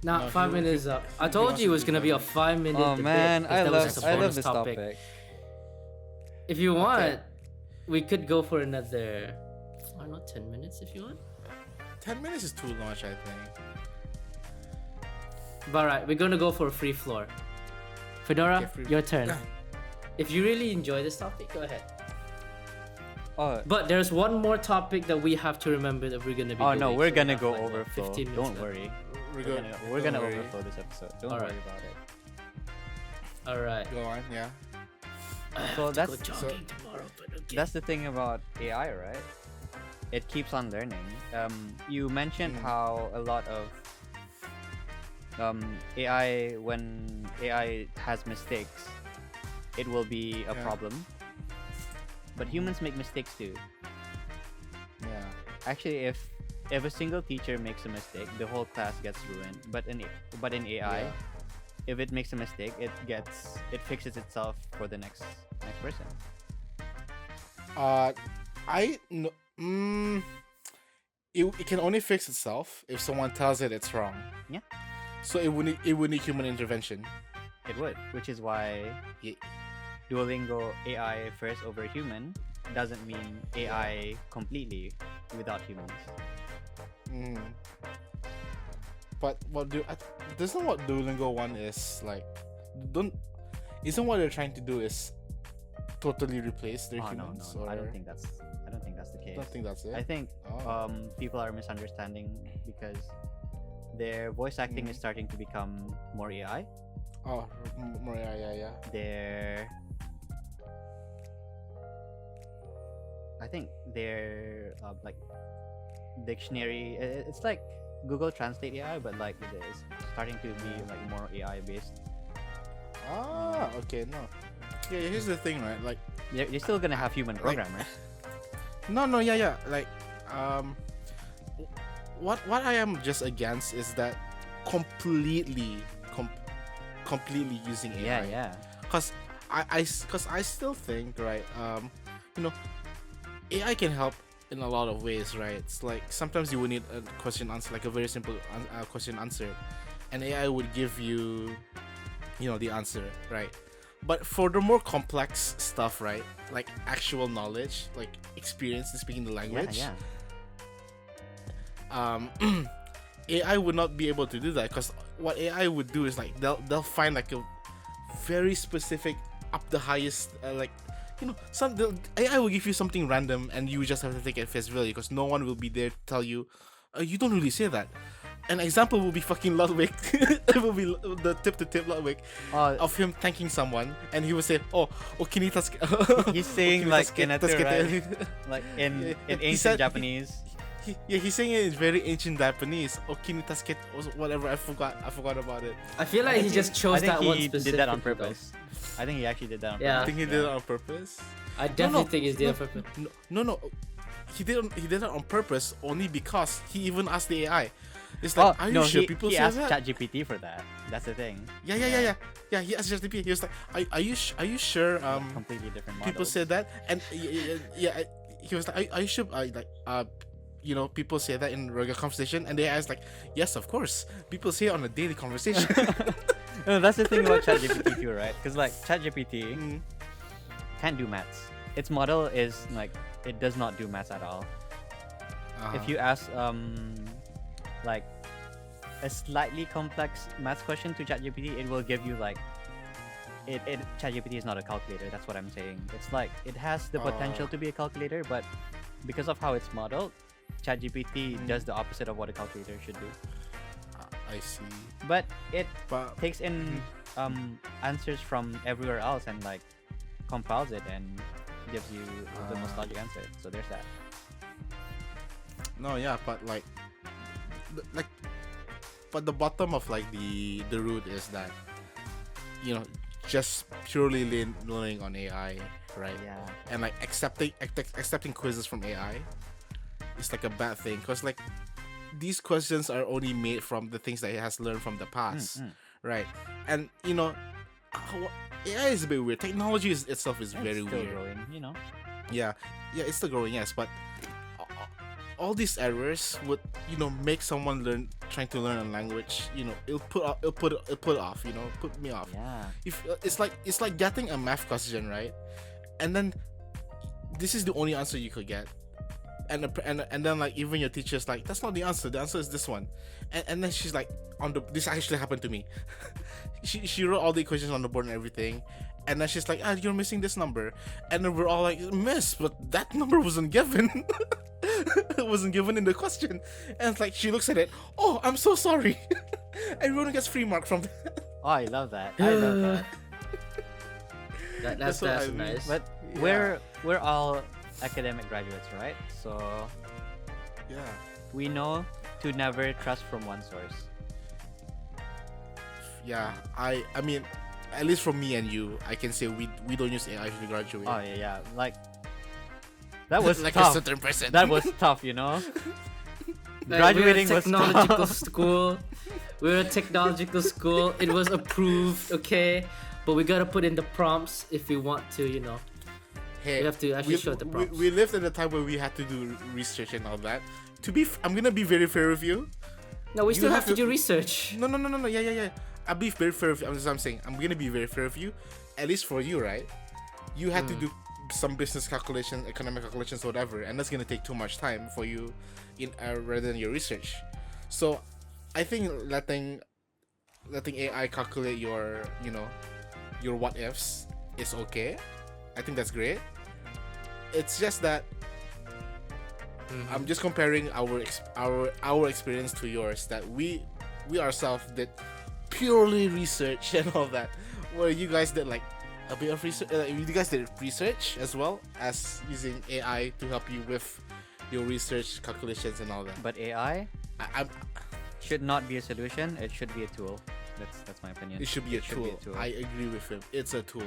Now, No, 5 minutes up. I he told wants you it to was do gonna be a 5 5 minute Oh debate. man, 'cause I that was love just a I love bonus this topic. If you want, we could go for another. Why not 10 minutes if you want? 10 minutes is too much, I think. But alright, we're gonna go for a free floor. Fedora, Okay, free- your turn. If you really enjoy this topic, go ahead. Oh, But there's one more topic that we have to remember that we're gonna be oh doing. no, so we're we gonna have, go like, what, overflow. 15 minutes Don't left. worry. We're We're gonna don't worry. overflow this episode. Don't Alright. worry about it. Alright. Go on, yeah. So Go that's jogging tomorrow, but okay. that's the thing about AI, right? It keeps on learning. You mentioned Mm. how a lot of AI, when AI has mistakes, it will be a Yeah. problem. But humans make mistakes too. Yeah. Actually, if a single teacher makes a mistake, the whole class gets ruined. But in AI, Yeah. if it makes a mistake, it fixes itself for the next person. I no, it can only fix itself if someone tells it it's wrong. Yeah. So it would need human intervention. It would, which is why Ye- Duolingo AI first over human doesn't mean AI completely without humans. Mm. But isn't what Duolingo one is like? Isn't what they're trying to do is totally replace their Oh no, humans? no, Or I don't think that's the case. don't think that's it. I think Oh. people are misunderstanding because their voice acting is starting to become more AI. Oh, more, yeah. Their I think their like dictionary, it's like Google Translate AI, but like it is starting to be like more AI based. Ah, okay, no. Yeah, here's the thing, right? Like, You're still gonna have human programmers. no, yeah. Like, what I am just against is that completely using AI. Yeah. Cause I still think, right? You know, AI can help in a lot of ways, right? It's like sometimes you would need a question answer, like a very simple question answer, and AI would give you, the answer, right? But for the more complex stuff, right, like actual knowledge, like experience in speaking the language, Yeah. AI would not be able to do that, because what AI would do is like they'll find like a very specific up the highest AI will give you something random and you just have to take it at face value, because no one will be there to tell you you don't really say that. An example will be fucking Ludwig. It will be the tip Ludwig of him thanking someone, and he will say, "Okinitas." He's saying like in a right? Like in ancient Japanese. He's saying it in very ancient Japanese. Okinitasket, whatever. I forgot about it. I feel like he just chose I think that one he specifically. did that on though. purpose. I think he actually did that on Yeah. I purpose. think he did it on purpose. I definitely no, think he's no, doing it on purpose. No. He did it on purpose only because he even asked the AI. It's like, are you sure people he say asked that? ChatGPT for that. That's the thing. Yeah. He asked ChatGPT. He was like, are you sure? Completely different models. People said that, and yeah, he was like, are you sure? People say that in regular conversation, and they asked like, yes, of course, people say it on a daily conversation. No, that's the thing about ChatGPT too, right? Because like ChatGPT Mm. can't do maths. Its model is like it does not do maths at all. If you ask like a slightly complex maths question to ChatGPT, it will give you like ChatGPT is not a calculator. That's what I'm saying. It's like it has the potential to be a calculator, but because of how it's modeled, ChatGPT does the opposite of what a calculator should do. I see. But it But takes in answers from everywhere else and like compiles it and gives you the most logic answer. So there's that. no, yeah, but but the bottom of like the root is that just purely learning on AI, right? Yeah. And like accepting quizzes from AI is like a bad thing, because like these questions are only made from the things that it has learned from the past, right? And AI is a bit weird. Technology itself is very It's still weird. growing, you know. Yeah, it's still growing, yes, but all these errors would, make someone trying to learn a language, it'll put it off, put me off. Yeah. If it's like getting a math question, right? And then this is the only answer you could get. And then like even your teacher's like, that's not the answer. The answer is this one. And then she's like, this actually happened to me. she wrote all the equations on the board and everything. And then she's like, you're missing this number. And then we're all like, miss, but that number wasn't given. It wasn't given in the question. And it's like, she looks at it, oh, I'm so sorry. Everyone gets free mark from that. Oh, I love that. I love that. That's what I mean. nice. But Yeah. we're all academic graduates, right? So Yeah. we know to never trust from one source. Yeah. I mean, at least from me and you, I can say we don't use AI to graduate. Oh yeah. Like that was like tough. a certain person. That was tough, Graduating we're a was technological tough. school. We're a technological school. It was approved, okay? But we gotta put in the prompts if we want to, Hey, we have to actually show the prompts. We lived in a time where we had to do research and all that. I'm gonna be very fair with you. No, we you still have have to to- do research. No. Yeah. I'll be very fair with you. I'm saying I'm gonna be very fair with you. At least for you, right? You had to do some business calculations, economic calculations, whatever, and that's gonna take too much time for you rather than your research. So, I think letting AI calculate your your what ifs is okay. I think that's great. It's just that I'm just comparing our experience to yours. That we ourselves did purely research and all that, where you guys did like a bit of research. You guys did research as well as using AI to help you with your research calculations and all that. But AI I'm should not be a solution. It should be a tool. That's my opinion. It should be a tool. I agree with him. It's a tool.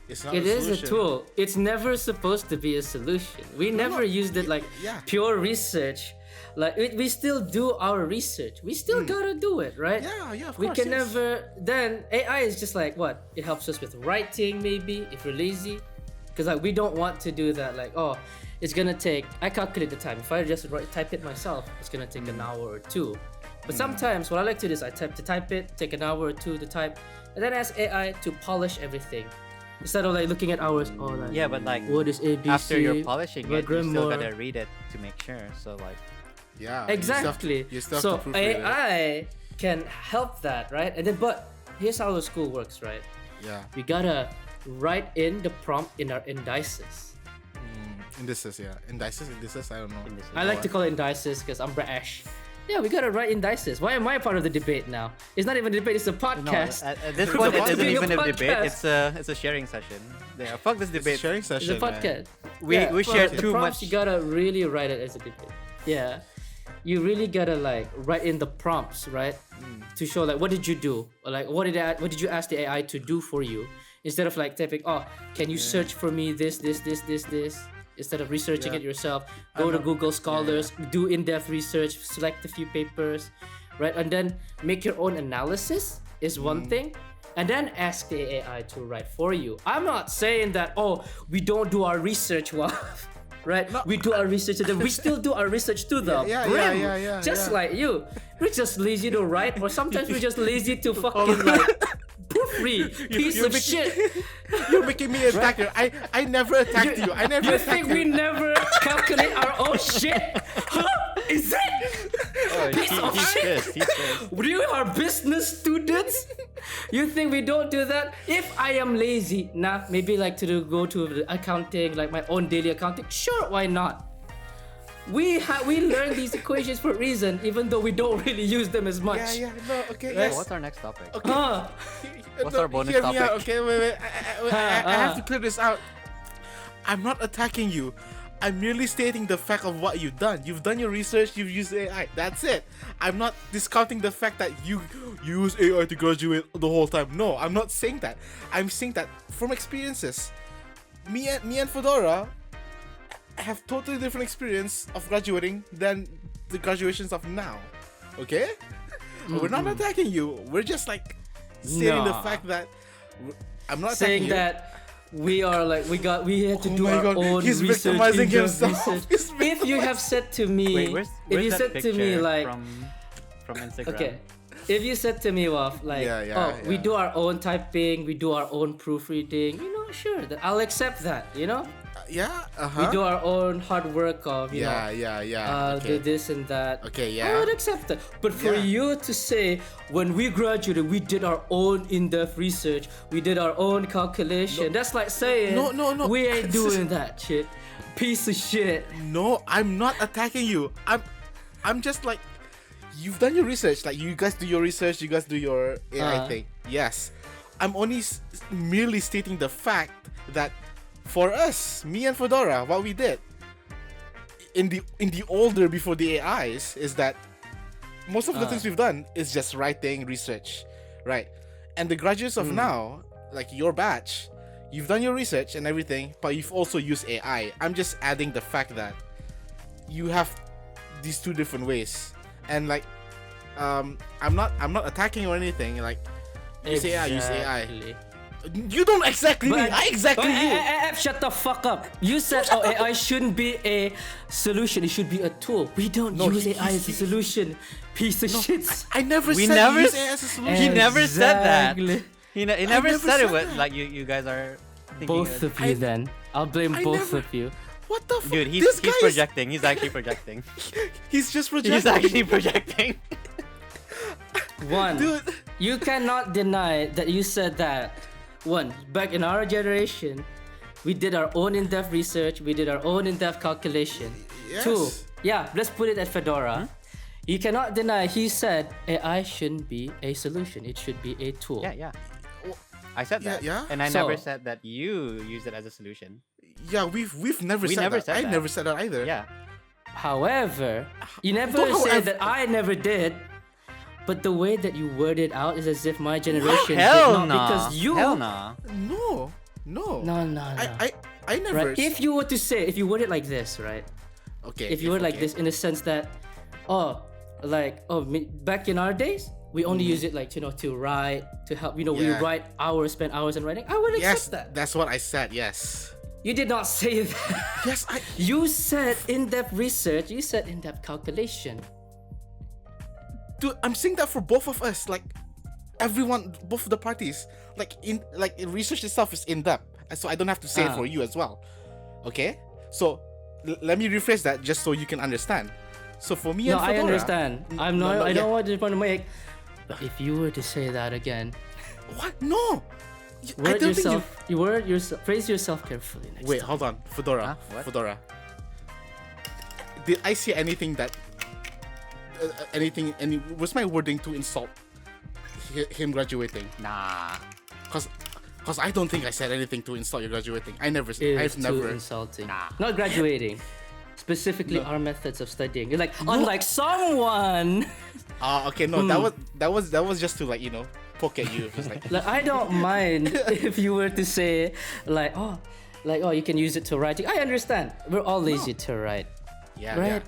It's not It a is a solution. tool. It's never supposed to be a solution. We never used it like yeah. pure research. Like we still do our research. We still gotta do it, right? Yeah, of We course. can yes. never. Then AI is just like what? It helps us with writing, maybe if we're lazy, because like we don't want to do that. Like it's gonna take. I calculate the time. If I just type it myself, it's gonna take an hour or two. But sometimes what I like to do is I type it, take an hour or two to type, and then ask AI to polish everything. Instead of like looking at hours, like, Yeah, but like what is ABC? after you're polishing my it, you still grammar. gotta read it to make sure. So like Yeah. Exactly. You still have So to proofread it. AI can help that, right? And then, but here's how the school works, right? Yeah. We gotta write in the prompt in our indices. Indices, yeah. Indices, I don't know. Indices. I like to call it indices because I'm British. Yeah, we gotta write indices. Why am I part of the debate now? It's not even a debate; it's a no, podcast. at this It's point it about to isn't be a even a debate. podcast. It's a sharing session. Yeah, fuck this It's a debate. sharing It's a session. podcast. We Yeah, shared the too prompts, much. You gotta really write it as a debate. Yeah, you really gotta like write in the prompts, right? To show like what did you do, or like what did you ask the AI to do for you, instead of like typing, can you search for me this. Instead of researching Yeah. it yourself, go to Google Scholars, do in-depth research, select a few papers, right? And then make your own analysis is one thing. And then ask the AI to write for you. I'm not saying that, we don't do our research well, right? We do our research and then we still do our research to the brim. Just like you. We're just lazy to write, or sometimes we're just lazy to fucking like proofread. Piece of shit. You're making me attack you. I never attacked you. I never You attacked think we never calculate our own shit? Is it? Piece of He's shit. pissed. He's pissed. We are business students. You think we don't do that? If I am lazy, maybe like go to the accounting, like my own daily accounting. Sure, why not? We learn these equations for a reason, even though we don't really use them as much. No, okay, Yeah, yes. what's our next topic? Okay. What's our bonus hear me out, topic? okay, wait. I have to clear this out. I'm not attacking you. I'm merely stating the fact of what you've done. You've done your research, you've used AI. That's it. I'm not discounting the fact that you use AI to graduate the whole time. No, I'm not saying that. I'm saying that from experiences. Me and Fedora have totally different experience of graduating than the graduations of now. Okay? We're not attacking you. We're just like stating the Nah. fact that I'm not Saying attacking you. that we are like we had to Oh do my our God, own he's research. victimizing in-depth himself. research. He's If you have said to me, Wait, where's if you that said to me picture like, from Instagram? okay, if you said to me, Waf, like, we yeah. do our own typing, we do our own proofreading, sure, I'll accept that, Yeah. We do our own hard work of, Yeah. do this and that. Okay, I yeah. would accept that. But for Yeah. you to say, when we graduated, we did our own in-depth research, we did our own calculation, that's like saying, No. we ain't doing that shit. Piece of shit. No, I'm not attacking you. I'm just like, you've done your research. Like, you guys do your research, you guys do your AI thing. Yes. I'm only merely stating the fact that for us, me and Fedora, what we did in the older before the AIs is that most of the things we've done is just writing, research, right? And the graduates of now, like your batch, you've done your research and everything, but you've also used AI. I'm just adding the fact that you have these two different ways, and like, I'm not attacking or anything. Like, use AI, use AI. You don't exactly me. I exactly you. Shut the fuck up. You said AI shouldn't be a solution. It should be a tool. We don't use AI as a solution. Piece of shit. I never We said never use AI as a solution. He never said that. Exactly. He never never said it. said What that. like you guys are thinking Both of you then. I'll blame I both never- of you. What the fuck? Dude, he's This guy projecting. He's actually projecting. He's just projecting. He's actually projecting. One, Dude. you cannot deny that you said that. One, back in our generation, we did our own in-depth research, we did our own in-depth calculation. Yes. Two, let's put it at Fedora. You cannot deny he said AI shouldn't be a solution, it should be a tool. Yeah. I said that. Yeah. And I So- never said that you used it as a solution. Yeah, we've never We said never that. said I that. never said that either. Yeah. However, you never Don't said however- that I never did, but the way that you word it out is as if my generation Hell did not, nah. because you... Hell nah. No. No. I never. Right? If you were to say, if you word it like this, right? Okay. If you were like this in the sense that, back in our days, we only use it like, to write, to help, we Yeah. write hours, spend hours in writing. I would Yes, accept that. that's what I said. Yes. You did not say that. Yes, You said in-depth research, you said in-depth calculation. Dude, I'm saying that for both of us. Like, everyone, both of the parties. Like, research itself is in depth, so I don't have to say it for you as well. Okay. So let me rephrase that just so you can understand. So for me No, and Fedora, I understand. I'm not. no, I don't yeah. want to make. But if you were to say that again, What? No. I word don't think yourself. You word yourself. Phrase yourself carefully next Wait, time. hold on, Fedora. Huh? What? Fedora. Did I say anything that? Was my wording to insult him graduating? Nah. Cause I don't think I said anything to insult you graduating. It is I've too never. insulting. Nah. Not graduating. Specifically, our methods of studying. You're like, unlike someone. Okay, no, that was just to poke at you. Just like, Like, I don't mind if you were to say like, you can use it to writing. I understand. We're all lazy to write, yeah, right?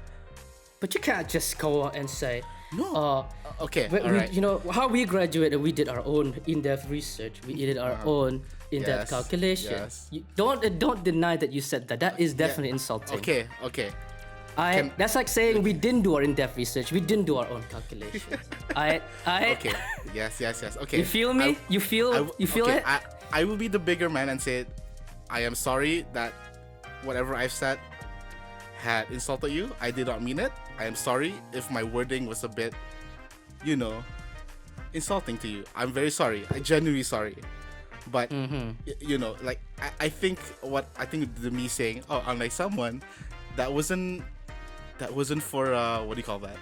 But you can't just go and say, No. Okay, we, alright. how we graduated, we did our own in-depth research. We did our own in-depth Yes, calculation. yes. You don't deny that you said that. That is definitely insulting. Okay. That's like saying we didn't do our in-depth research. We didn't do our own calculations. Okay. Yes. Okay. You feel me? You feel okay, it? I will be the bigger man and say, I am sorry that whatever I've said had insulted you. I did not mean it. I am sorry if my wording was a bit, insulting to you. I'm very sorry. I'm genuinely sorry. But I think me saying, unlike someone, that wasn't for what do you call that?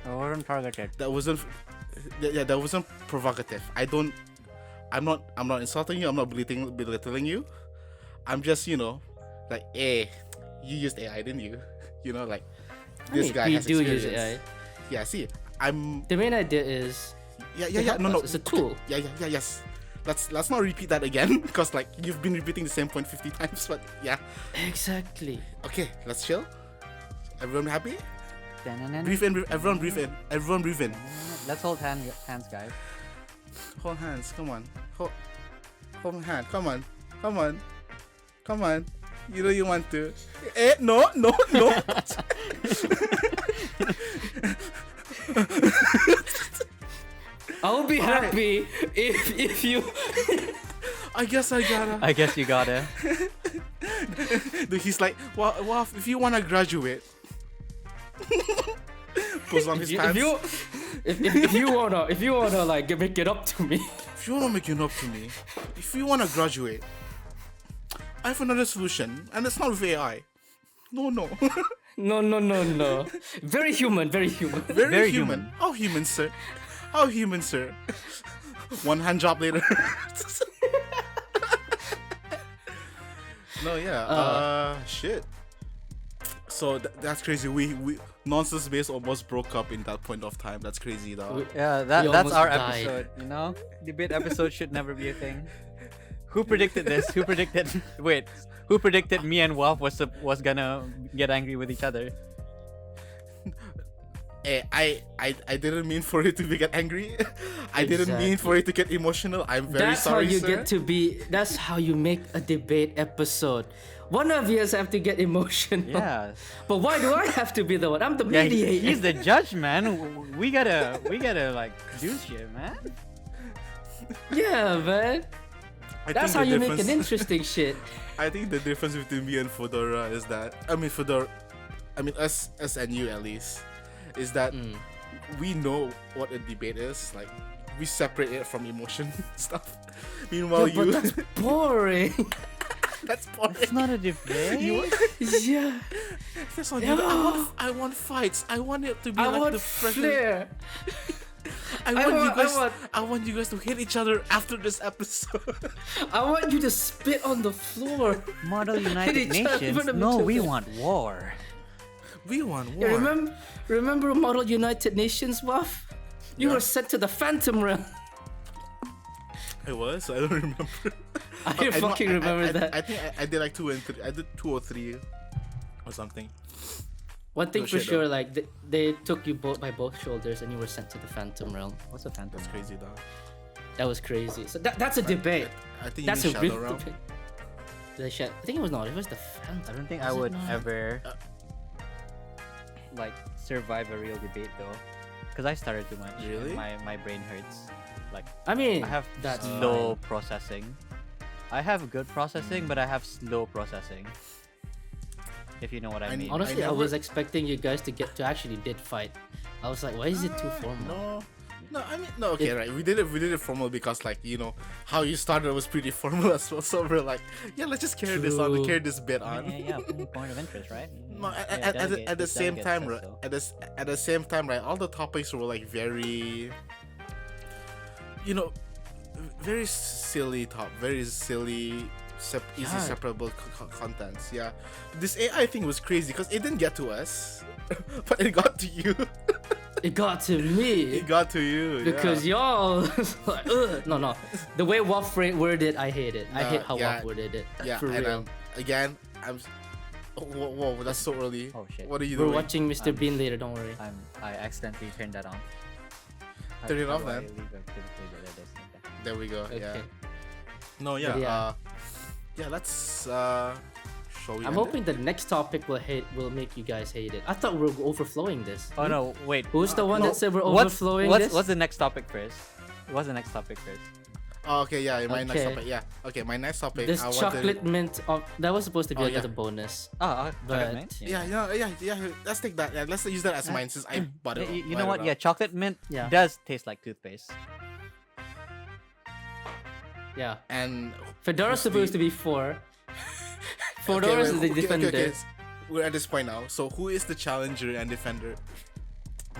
I wasn't targeted. That wasn't provocative. I'm not insulting you. I'm not belittling you. I'm just like, hey, you used AI, didn't you? This guy we has do experience. use AI. Yeah, see, I'm. The main idea is Yeah. No. It's a tool. Yeah. Yes. Let's not repeat that again because you've been repeating the same point 50 times. But yeah. Exactly. Okay, let's chill. Everyone happy? Dun-dun-dun. Breathe in. Everyone breathe in. Everyone breathe in. Let's hold hands, guys. Hold hands. Come on. Hold hand. Come on. Come on. You know you want to. No. I'll be happy if you. I guess I gotta. I guess you gotta. Dude, he's like, well, if you wanna graduate, pulls on his pants. If you wanna like make it up to me. If you wanna make it up to me, if you wanna graduate, I have another solution, and it's not with AI. No. No. Very human. Very human. How human, sir? How human, sir? One hand job later. No, yeah. Shit. So that's crazy. We nonsense base almost broke up in that point of time. That's crazy, though. Yeah, We that's almost our died. episode. You know, debate episode should never be a thing. Who predicted this? Who predicted? Wait, who predicted me and Wolf was gonna get angry with each other? I didn't mean for it to get angry. I didn't mean for it to get emotional. I'm very sorry, sir. That's how you make a debate episode. One of you have to get emotional. Yeah. But why do I have to be the one? I'm the Yeah, mediator. he's the judge, man. We gotta like do shit, man. Yeah, man. That's how you make an interesting shit. I think the difference between me and Fedora is that us and you at least is that we know what a debate is. Like we separate it from emotion stuff. Meanwhile, But that's boring. that's boring. It's not a debate. Yeah. That's all Yeah. I want fights. I want it to be I like want the flair. I want you guys to hit each other after this episode. I want you to spit on the floor. Model United each other, Nations. put 'em No, each we other. want war. We want war. Yeah, remember Model United Nations, Waff? You Yeah. were sent to the Phantom Realm. I was. I don't remember. I fucking remember that. I think I did like 2 and 3. I did 2 or 3 or something. One thing No for shit, sure, like they took you by both shoulders and you were sent to the Phantom Realm. What's a phantom? That's crazy, dog. That was crazy. So that's a debate. I think That's you a mean real Shadow Realm. debate. I think it was not. It was the Phantom. I don't think Was I it would not? ever like survive a real debate though, because I started too much. Really? My brain hurts. Like I mean, I have that's slow processing. I have good processing, but I have slow processing. If you know what I I mean. need- Honestly, I never- was expecting you guys to actually did fight. I was like, why is it too formal? No. I mean, no. Okay, right. We did it formal because, like, you know, how you started was pretty formal as well. So we're like, yeah, let's just carry this on, True. carry this bit on. Yeah, point of interest, right? No, Yeah, at the same delegate time, says right? so. At the same time, right? All the topics were like very, you know, very silly easy Yeah. separable contents. Yeah, this AI thing was crazy because it didn't get to us, but it got to you. It got to me. It got to you Because yeah. y'all, like, ugh. No, the way Wolf worded it, I hate it. I hate how yeah. Wolf worded it. Yeah, for and real. again, whoa, that's so early. Oh, shit. What are you We're doing? watching Mr. Bean later. Don't worry. I accidentally turned that on. Turn it How off, do I man. leave it? There it is. Okay. There we go. Okay. Yeah. No, yeah. But yeah. Let's shall we I'm end it? hoping the next topic will make you guys hate it. I thought we were overflowing this. Oh no, wait. Who's the one no. that said we're overflowing this? What's the next topic first? What's the next topic first? Oh, okay, yeah, my next Okay. topic. Yeah. Okay, my next topic. This I chocolate mint that was supposed to be Oh, another yeah. bonus. Oh, But- chocolate mint. Yeah. Let's take that. Yeah, let's use that as mine since I bought it. You know what? Yeah, chocolate mint Yeah. does taste like toothpaste. Yeah. And Fedora's supposed to be 4. Fedora's is the defender. Okay. We're at this point now. So who is the challenger and defender?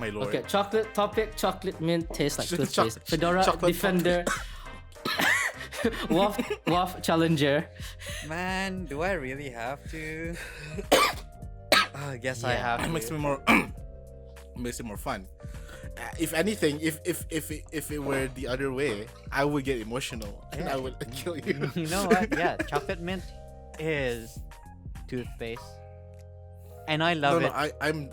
My lord. Okay, chocolate mint tastes like Choc- toothpaste. Fedora chocolate defender. Waff challenger. Man, do I really have to? I guess I Yeah. have to. Makes it more fun. If anything, if it were the other way, I would get emotional and I would kill you. You know what? Yeah, chocolate mint is toothpaste, and I love No, it. I'm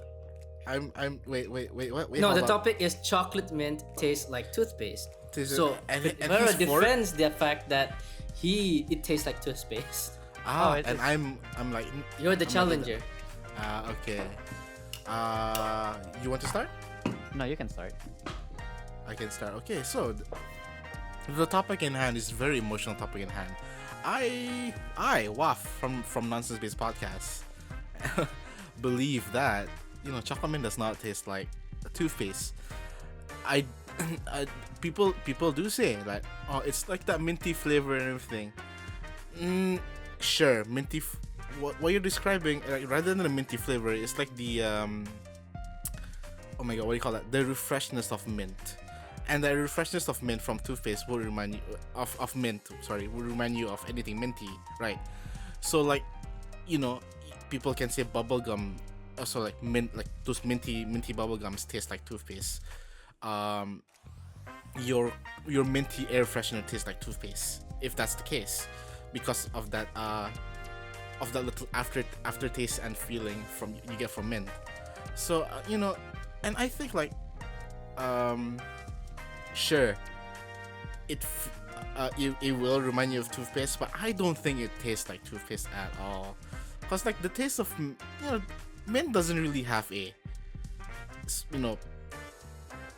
wait, what? No, hold the on. topic is chocolate mint tastes like toothpaste. Tastes- So and Fedora he's for it? defends the fact that it tastes like toothpaste. it's and I'm like You're the I'm challenger. Okay. You want to start? No, you can start. I can start. Okay, so the topic in hand is a very emotional topic in hand. Waf from Nonsense Based Podcast believe that chocolate mint does not taste like a toothpaste. I, people do say that it's like that minty flavor and everything. Sure, minty. What you're describing, rather than a minty flavor, it's like the oh my god, what do you call that? The refreshness of mint. And the refreshness of mint from toothpaste will remind you of mint. Sorry, will remind you of anything minty, right? So like, people can say bubblegum, also like mint, like those minty bubblegums taste like toothpaste. Your minty air freshener tastes like toothpaste, if that's the case, because of that little aftertaste and feeling you get from mint. So and I think like sure, it will remind you of toothpaste, but I don't think it tastes like toothpaste at all. Cause like the taste of mint doesn't really have a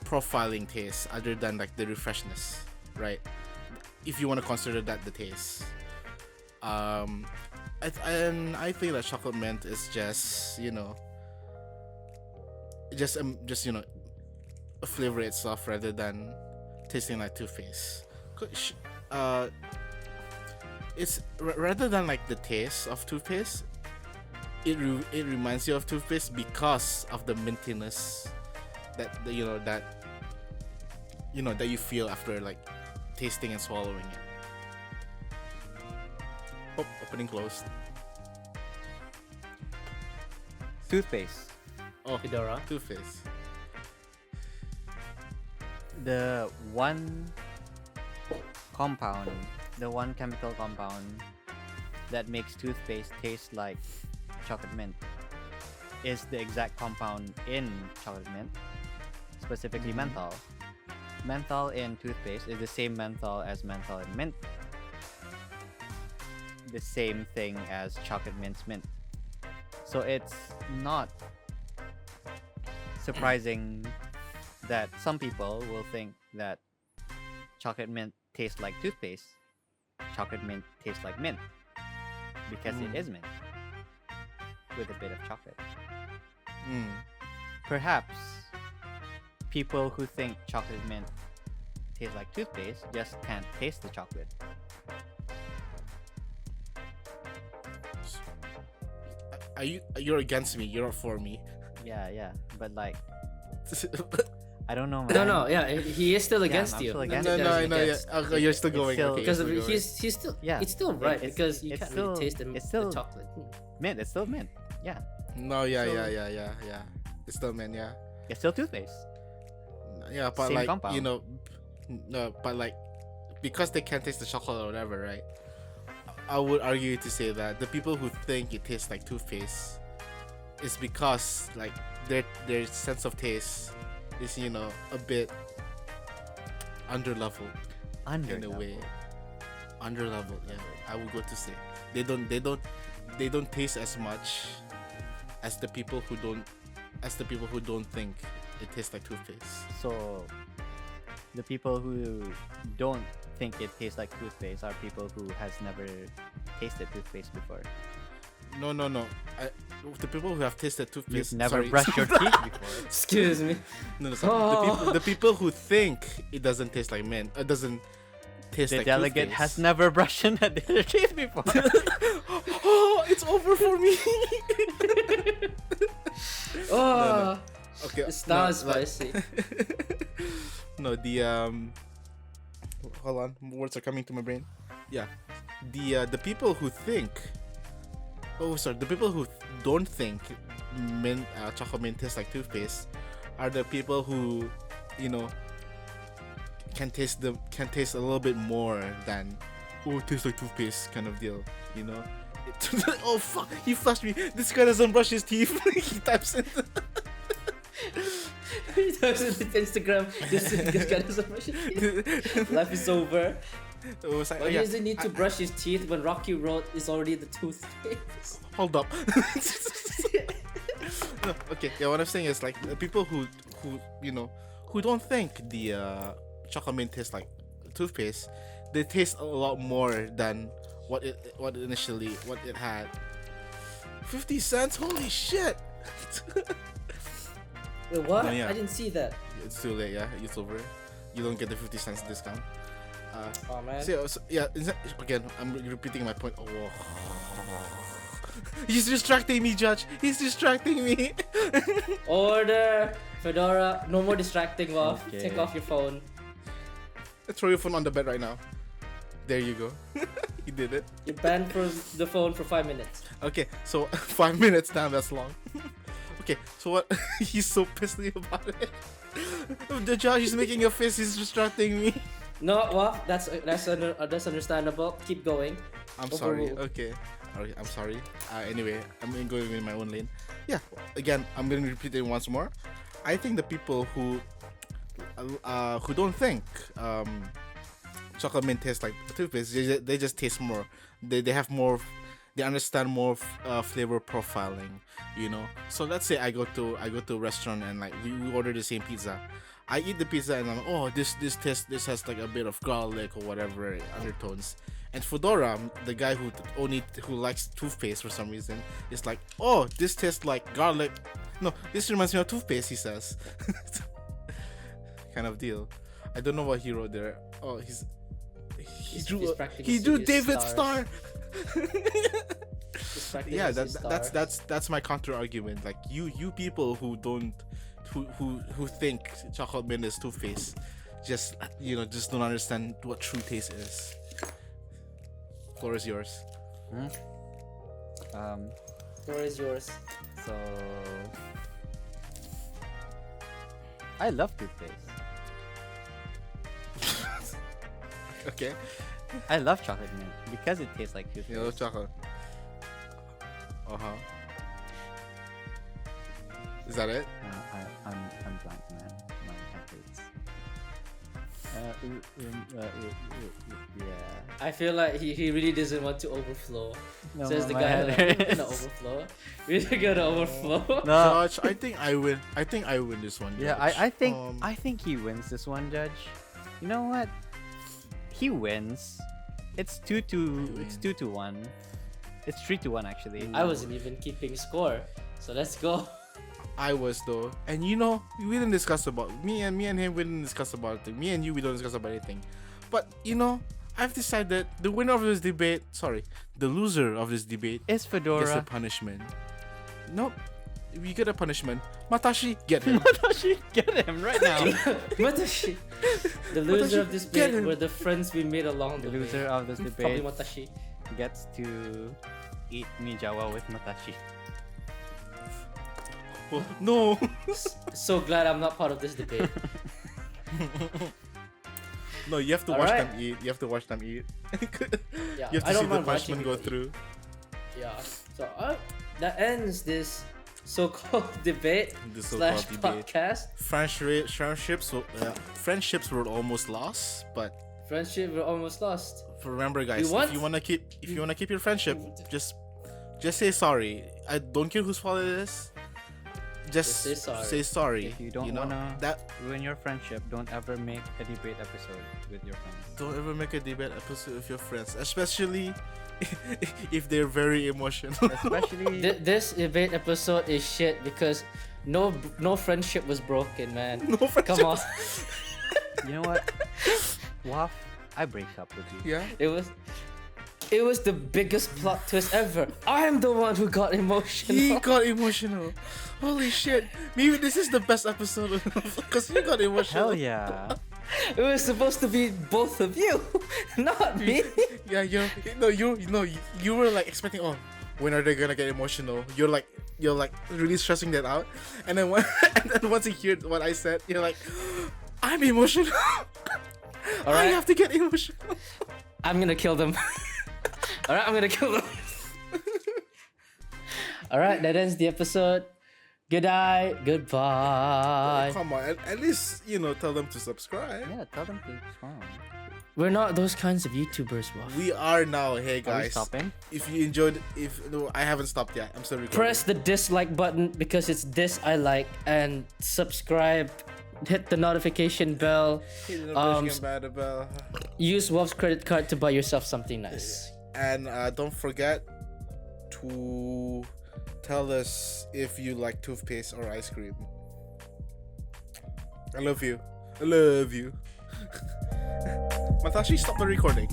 profiling taste other than like the refreshness, right? If you want to consider that the taste. I think that chocolate mint is just a flavor itself rather than tasting like toothpaste. It's rather than like the taste of toothpaste, it reminds you of toothpaste because of the mintiness that you feel after like tasting and swallowing it. Oh, opening closed. Toothpaste. Oh, Fedora. toothpaste. The one chemical compound that makes toothpaste taste like chocolate mint is the exact compound in chocolate mint, specifically menthol. Menthol in toothpaste is the same menthol as menthol in mint. The same thing as chocolate mint's mint. So it's not surprising that some people will think that chocolate mint tastes like toothpaste, chocolate mint tastes like mint, because it is mint with a bit of chocolate. Perhaps people who think chocolate mint tastes like toothpaste just can't taste the chocolate. You're against me, you're not for me. Yeah, but like I don't know, man. No, yeah, he is still against I'm you. still against No, you. Okay, you're still going. still- Okay, Because you're still going. he's still Yeah. it's still right It's- because you it's can't still- really taste it's the still- chocolate. Mint, it's still mint. Yeah, No, yeah. So- It's still mint, yeah. it's still toothpaste. Yeah, but Same like compound. no, but like because they can't taste the chocolate or whatever, right? I would argue to say that the people who think it tastes like toothpaste is because like their sense of taste is a bit underleveled Under in a way. Underleveled, yeah. I would go to say they don't taste as much as the people who don't think it tastes like toothpaste. So the people who don't think it tastes like toothpaste are people who has never tasted toothpaste before. No. The people who have tasted toothpaste. You've never sorry, brushed your teeth before. Excuse me. No, sorry. The people who think it doesn't taste like mint, it doesn't taste The like delegate toothpaste. has never brushed their teeth before. Oh, it's over for me. Oh, Okay. it's not spicy. No, hold on, words are coming to my brain. Yeah, the people who think. Oh, sorry. The people who don't think chocolate mint tastes like toothpaste are the people who, can taste a little bit more than it tastes like toothpaste kind of deal. Oh fuck! He flashed me. This guy doesn't brush his teeth. He types in. He does it on Instagram. This guy doesn't brush his teeth. Life is over. It was like, Why yeah, does he need to brush his teeth when Rocky Road is already the toothpaste? hold up. No, okay, yeah, what I'm saying is like the people who who don't think the chocolate mint tastes like toothpaste, they taste a lot more than what it had. 50 cents, holy shit. Wait, what? No, yeah. I didn't see that. It's too late, yeah, it's over. You don't get the 50 cents discount. Oh man. So, yeah, again, I'm repeating my point. Oh, he's distracting me, Judge. He's distracting me. Order, Fedora. No more distracting, Waff. Okay. Take off your phone. Throw your phone on the bed right now. There you go. He did it. You're banned from the phone for 5 minutes. Okay, so 5 minutes, damn, that's long. Okay, so what? He's so pissed about it. The judge is making a face. He's distracting me. No, Waff. That's understandable. Keep going. I'm sorry. Overruled. Okay. Alright, I'm sorry. Anyway, I'm going in my own lane. Yeah. Again, I'm gonna repeat it once more. I think the people who don't think chocolate mint tastes like toothpaste, they just taste more. They have more. They understand more flavor profiling. You know. So let's say I go to a restaurant and like we order the same pizza. I eat the pizza and I'm like, oh, this has like a bit of garlic or whatever undertones. And Fedora, the guy who likes toothpaste for some reason, is like, oh, this tastes like garlic. No, this reminds me of toothpaste, he says. Kind of deal. I don't know what he wrote there. Oh, he drew David Star. Yeah, that's my counter argument. Like you people who think chocolate mint is toothpaste, just don't understand what true taste is. Floor is yours. Floor is yours. So I love toothpaste. Okay. I love chocolate mint because it tastes like toothpaste. You love chocolate. Is that it? I'm blank, man. My head hurts. Yeah. I feel like he really doesn't want to overflow. No, Says the my guy head like, hurts. gonna overflow. Really gonna overflow. No. Judge, I think I win. I think I win this one. Yeah, Judge. I think he wins this one, Judge. You know what? He wins. It's 2-1. It's 3-1 actually. I wasn't even keeping score. So let's go. I was though, and we didn't discuss about me and him. We didn't discuss about it. Me and you, we don't discuss about anything. But I've decided the winner of this debate, the loser of this debate, It's gets a Fedora. punishment. Nope, we get a punishment. Matashi, get him. Matashi, get him right now. Matashi. The loser Matashi, of this get debate him. were the friends we made along The the loser way. of this Probably debate Matashi. gets to eat Mijawa with Matashi. Oh, no. So glad I'm not part of this debate. No, you have to watch them eat. You have to watch them eat. Yeah, You have to I don't see the mind punishment watching go people through. Yeah. So that ends this so-called debate This slash so-called debate. podcast. Friendships were almost lost, but Friendship, we're almost lost. remember, guys, want- if you wanna keep your friendship, just say sorry. I don't care whose fault it is. Just say sorry. say sorry. If you don't know, wanna that ruin your friendship, don't ever make a debate episode with your friends. don't ever make a debate episode with your friends, especially if they're very emotional. Especially This debate episode is shit because no friendship was broken, man. No friendship. Come on. you know what? Waff, I break up with you. Yeah. It was the biggest plot twist ever. I'm the one who got emotional. He got emotional. Holy shit. Maybe this is the best episode because you got emotional. Hell yeah. It was supposed to be both of you, not me. Yeah, you were like expecting, oh, when are they gonna get emotional? You're like really stressing that out, and then once you hear what I said, you're like, I'm emotional. All I right, have to get emotional. I'm gonna kill them. All right, I'm gonna kill them. All right, that ends the episode. Good night. Goodbye. Come on, at least tell them to subscribe. Yeah, tell them to respond. We're not those kinds of YouTubers, Waff. We are now. Hey Are we guys, stopping? if you enjoyed, no, I haven't stopped yet. I'm still recording. Press the dislike button because it's this I like, and subscribe. Hit the notification bell. Use Waff's credit card to buy yourself something nice. And don't forget to tell us if you like toothpaste or ice cream. I love you. I love you. Matashi, stop the recording.